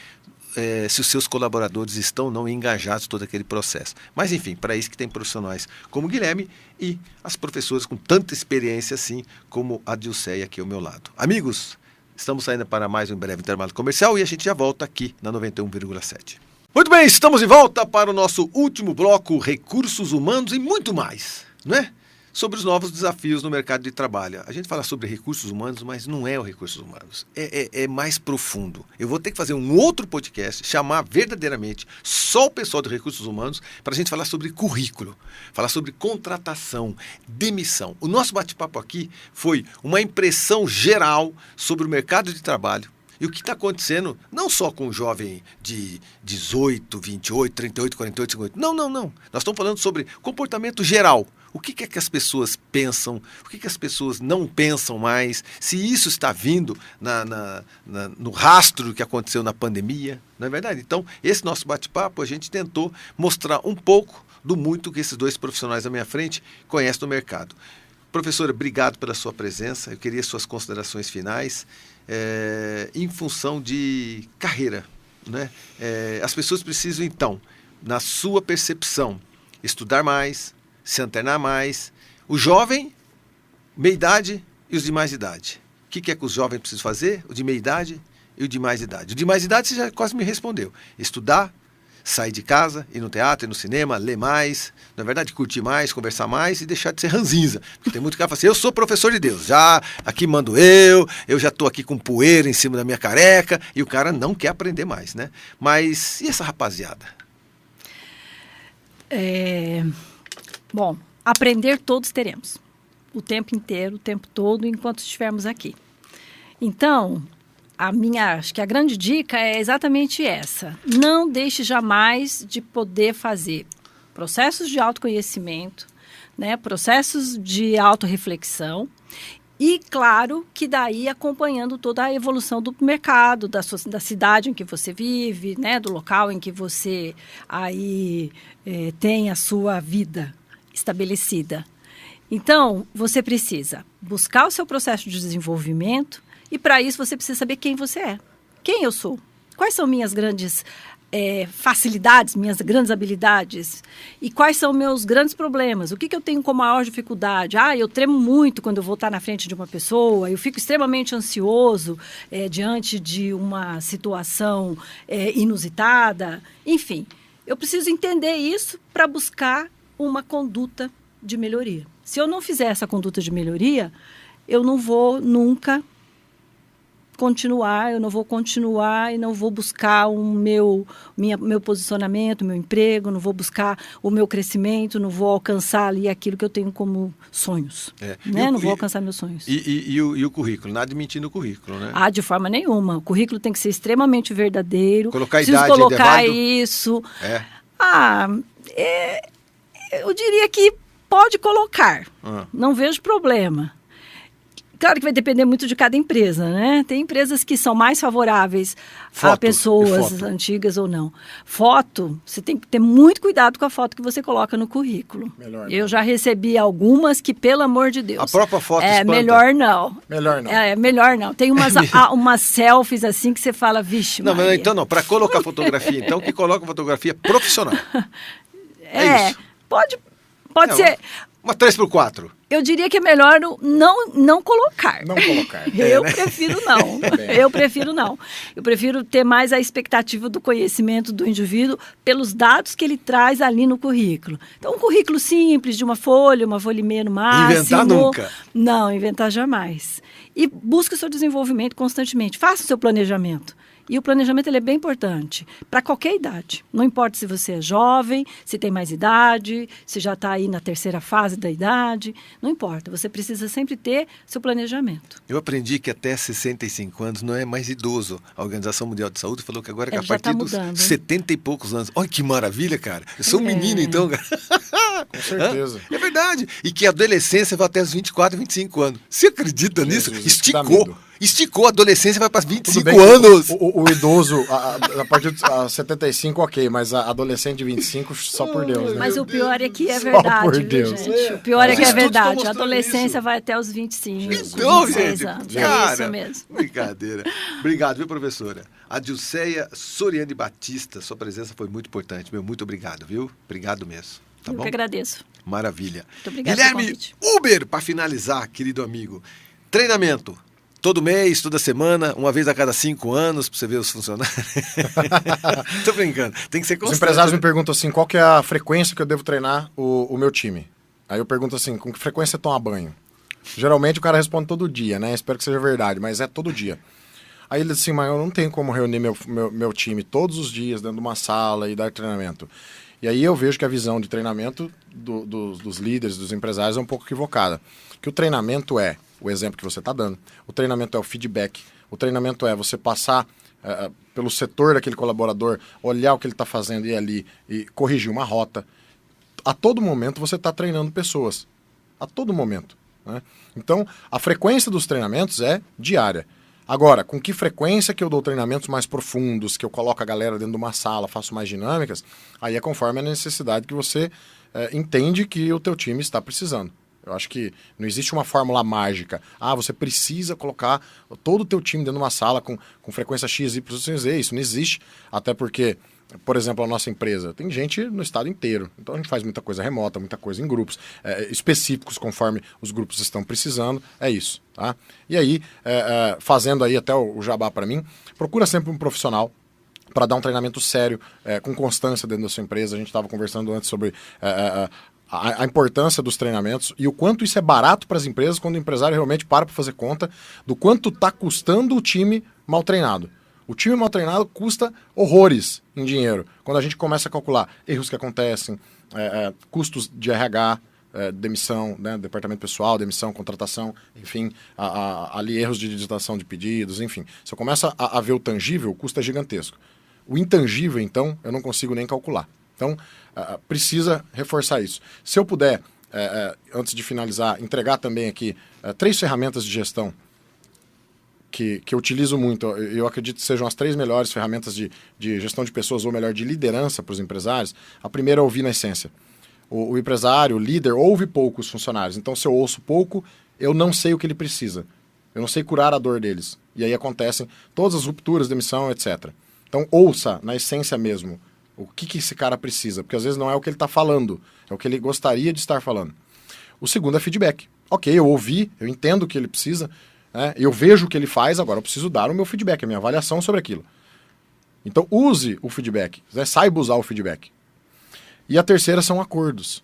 se os seus colaboradores estão ou não engajados em todo aquele processo. Mas, enfim, para isso que tem profissionais como o Guilherme e as professoras com tanta experiência assim como a Dilceia aqui ao meu lado. Amigos, estamos saindo para mais um breve intervalo comercial e a gente já volta aqui na 91,7. Muito bem, estamos de volta para o nosso último bloco, recursos humanos e muito mais, não é? Sobre os novos desafios no mercado de trabalho. A gente fala sobre recursos humanos, mas não é o recursos humanos. É mais profundo. Eu vou ter que fazer um outro podcast, chamar verdadeiramente só o pessoal de recursos humanos, para a gente falar sobre currículo, falar sobre contratação, demissão. O nosso bate-papo aqui foi uma impressão geral sobre o mercado de trabalho e o que está acontecendo, não só com o jovem de 18, 28, 38, 48, 58. Não. Nós estamos falando sobre comportamento geral. O que é que as pessoas pensam? O que as pessoas não pensam mais? Se isso está vindo no rastro que aconteceu na pandemia, não é verdade? Então, esse nosso bate-papo, a gente tentou mostrar um pouco do muito que esses dois profissionais à minha frente conhecem do mercado. Professora, obrigado pela sua presença. Eu queria suas considerações finais em função de carreira, né? As pessoas precisam, então, na sua percepção, estudar mais, se antenar mais. O jovem, meia idade e os de mais idade. O que é que os jovens precisam fazer? O de meia idade e o de mais idade. O de mais idade você já quase me respondeu. Estudar, sair de casa, ir no teatro, ir no cinema, ler mais, na verdade curtir mais, conversar mais e deixar de ser ranzinza. Porque tem muito cara que fala assim, eu sou professor de Deus, já aqui mando eu já estou aqui com poeira em cima da minha careca, e o cara não quer aprender mais, né? Mas e essa rapaziada? Bom, aprender todos teremos. O tempo inteiro, o tempo todo, enquanto estivermos aqui. Então, acho que a grande dica é exatamente essa. Não deixe jamais de poder fazer processos de autoconhecimento, né, processos de autorreflexão e, claro, que daí acompanhando toda a evolução do mercado, da cidade em que você vive, né, do local em que você aí tem a sua vida estabelecida. Então, você precisa buscar o seu processo de desenvolvimento e, para isso, você precisa saber quem você é. Quem eu sou? Quais são minhas grandes facilidades, minhas grandes habilidades? E quais são meus grandes problemas? O que eu tenho como maior dificuldade? Eu tremo muito quando eu vou estar na frente de uma pessoa, eu fico extremamente ansioso diante de uma situação inusitada. Enfim, eu preciso entender isso para buscar uma conduta de melhoria. Se eu não fizer essa conduta de melhoria, eu não vou nunca continuar, e não vou buscar meu posicionamento, meu emprego, não vou buscar o meu crescimento, não vou alcançar ali aquilo que eu tenho como sonhos. Né? Não vou alcançar meus sonhos. E o currículo? Nada mentindo no currículo, né? De forma nenhuma. O currículo tem que ser extremamente verdadeiro. Colocar preciso idade, colocar isso. Eu diria que pode colocar. Não vejo problema. Claro que vai depender muito de cada empresa, né? Tem empresas que são mais favoráveis a pessoas antigas ou não. Foto, você tem que ter muito cuidado com a foto que você coloca no currículo. Melhor Eu já recebi algumas que, pelo amor de Deus... A própria foto espanta. Melhor não. Melhor não. Melhor não. Tem umas selfies assim que você fala, vixe, Não, Maria. mas então não. Para colocar fotografia, então, que coloca fotografia profissional. É isso. Pode ser... Uma 3x4. Eu diria que é melhor não colocar. Não colocar. Eu prefiro não. Eu prefiro não. Eu prefiro ter mais a expectativa do conhecimento do indivíduo pelos dados que ele traz ali no currículo. Então, um currículo simples, de uma folha e meia no máximo. Inventar nunca. Não, inventar jamais. E busque o seu desenvolvimento constantemente. Faça o seu planejamento. E o planejamento ele é bem importante para qualquer idade. Não importa se você é jovem, se tem mais idade, se já está aí na terceira fase da idade. Não importa. Você precisa sempre ter seu planejamento. Eu aprendi que até 65 anos não é mais idoso. A Organização Mundial de Saúde falou que agora é a partir dos 70 e poucos anos. Olha que maravilha, cara. Eu sou um menino, então, cara. Com certeza. É verdade. E que a adolescência vai até os 24, 25 anos. Você acredita nisso? Esticou a adolescência, vai para 25 anos. O idoso, a partir de 75, ok, mas a adolescente de 25, só por Deus. Né? Mas o pior é que é verdade, por Deus. Gente? O pior é que é verdade. A adolescência vai até os 25, então, 26 gente, anos. cara, é isso mesmo. Brincadeira. Obrigado, viu, professora? A Dilceia Soriane Batista, sua presença foi muito importante. Muito obrigado, viu? Obrigado mesmo. Tá bom? Eu que agradeço. Maravilha. Muito obrigado. Guilherme Uber, para finalizar, querido amigo. Treinamento. Todo mês, toda semana, uma vez a cada 5 anos, para você ver os funcionários. Tô brincando. Tem que ser constante. Os empresários me perguntam assim, qual que é a frequência que eu devo treinar o meu time? Aí eu pergunto assim, com que frequência você toma banho? Geralmente o cara responde todo dia, né? Espero que seja verdade, mas é todo dia. Aí ele diz assim, mas eu não tenho como reunir meu time todos os dias dentro de uma sala e dar treinamento. E aí eu vejo que a visão de treinamento dos líderes, dos empresários é um pouco equivocada. Que o treinamento é o exemplo que você está dando, o treinamento é o feedback, o treinamento é você passar pelo setor daquele colaborador, olhar o que ele está fazendo e ir ali e corrigir uma rota. A todo momento você está treinando pessoas. A todo momento. Né? Então, a frequência dos treinamentos é diária. Agora, com que frequência que eu dou treinamentos mais profundos, que eu coloco a galera dentro de uma sala, faço mais dinâmicas, aí é conforme a necessidade que você entende que o teu time está precisando. Eu acho que não existe uma fórmula mágica. Você precisa colocar todo o teu time dentro de uma sala com frequência X, Y, Z. Isso não existe. Até porque, por exemplo, a nossa empresa tem gente no estado inteiro. Então a gente faz muita coisa remota, muita coisa em grupos específicos conforme os grupos estão precisando. É isso. Tá? E aí, fazendo aí até o jabá para mim, procura sempre um profissional para dar um treinamento sério, com constância dentro da sua empresa. A gente estava conversando antes sobre a importância dos treinamentos e o quanto isso é barato para as empresas quando o empresário realmente para fazer conta do quanto está custando o time mal treinado. O time mal treinado custa horrores em dinheiro. Quando a gente começa a calcular erros que acontecem, custos de RH, demissão, né, departamento pessoal, demissão, contratação, enfim, ali erros de digitação de pedidos, enfim. Se eu começo a ver o tangível, o custo é gigantesco. O intangível, então, eu não consigo nem calcular. Então, precisa reforçar isso. Se eu puder, antes de finalizar, entregar também aqui 3 ferramentas de gestão que eu utilizo muito. Eu acredito que sejam as 3 melhores ferramentas de gestão de pessoas, ou melhor, de liderança para os empresários. A primeira é ouvir na essência. O empresário, o líder, ouve pouco os funcionários. Então, se eu ouço pouco, eu não sei o que ele precisa. Eu não sei curar a dor deles. E aí acontecem todas as rupturas, demissão, etc. Então, ouça na essência mesmo. O que esse cara precisa? Porque às vezes não é o que ele está falando, é o que ele gostaria de estar falando. O segundo é feedback. Ok, eu ouvi, eu entendo o que ele precisa, né? Eu vejo o que ele faz, agora eu preciso dar o meu feedback, a minha avaliação sobre aquilo. Então use o feedback, né? Saiba usar o feedback. E a terceira são acordos.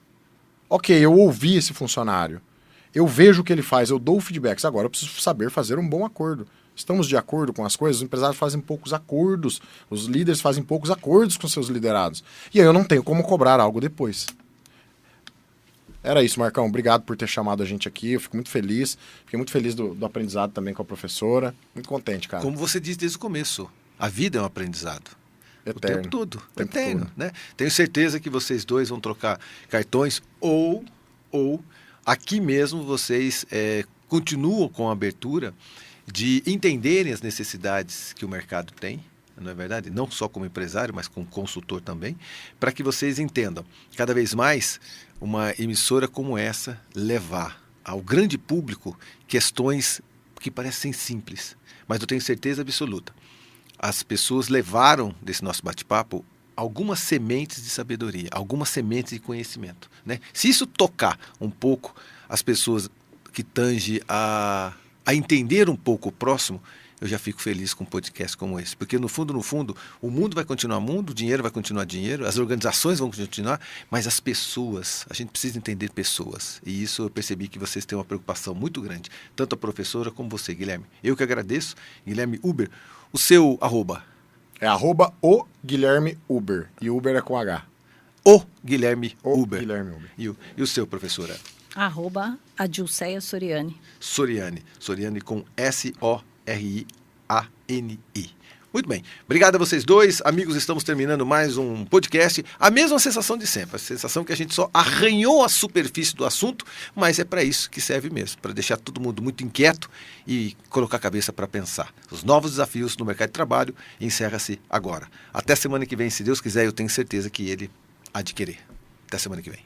Ok, eu ouvi esse funcionário, eu vejo o que ele faz, eu dou feedbacks, agora eu preciso saber fazer um bom acordo. Estamos de acordo com as coisas, os empresários fazem poucos acordos, os líderes fazem poucos acordos com seus liderados. E aí eu não tenho como cobrar algo depois. Era isso, Marcão. Obrigado por ter chamado a gente aqui. Eu fico muito feliz. Fiquei muito feliz do aprendizado também com a professora. Muito contente, cara. Como você disse desde o começo, a vida é um aprendizado. Eterno. O tempo todo. Eterno, né? Tenho certeza que vocês dois vão trocar cartões ou aqui mesmo vocês continuam com a abertura de entenderem as necessidades que o mercado tem, não é verdade? Não só como empresário, mas como consultor também, para que vocês entendam cada vez mais uma emissora como essa levar ao grande público questões que parecem simples, mas eu tenho certeza absoluta. As pessoas levaram desse nosso bate-papo algumas sementes de sabedoria, algumas sementes de conhecimento, né? Se isso tocar um pouco as pessoas que tange a entender um pouco o próximo, eu já fico feliz com um podcast como esse. Porque no fundo, o mundo vai continuar mundo, o dinheiro vai continuar dinheiro, as organizações vão continuar, mas as pessoas, a gente precisa entender pessoas. E isso eu percebi que vocês têm uma preocupação muito grande, tanto a professora como você, Guilherme. Eu que agradeço, Guilherme Huber. O seu arroba? É @o Guilherme Huber. E Uber é com H. O Guilherme Huber. Guilherme Huber. E o seu, professora? @Adilceia Soriani. Soriani com Soriani. Muito bem. Obrigado a vocês dois. Amigos, estamos terminando mais um podcast. A mesma sensação de sempre. A sensação que a gente só arranhou a superfície do assunto, mas é para isso que serve mesmo. Para deixar todo mundo muito inquieto e colocar a cabeça para pensar. Os novos desafios no mercado de trabalho encerra-se agora. Até semana que vem, se Deus quiser, eu tenho certeza que ele há de querer. Até semana que vem.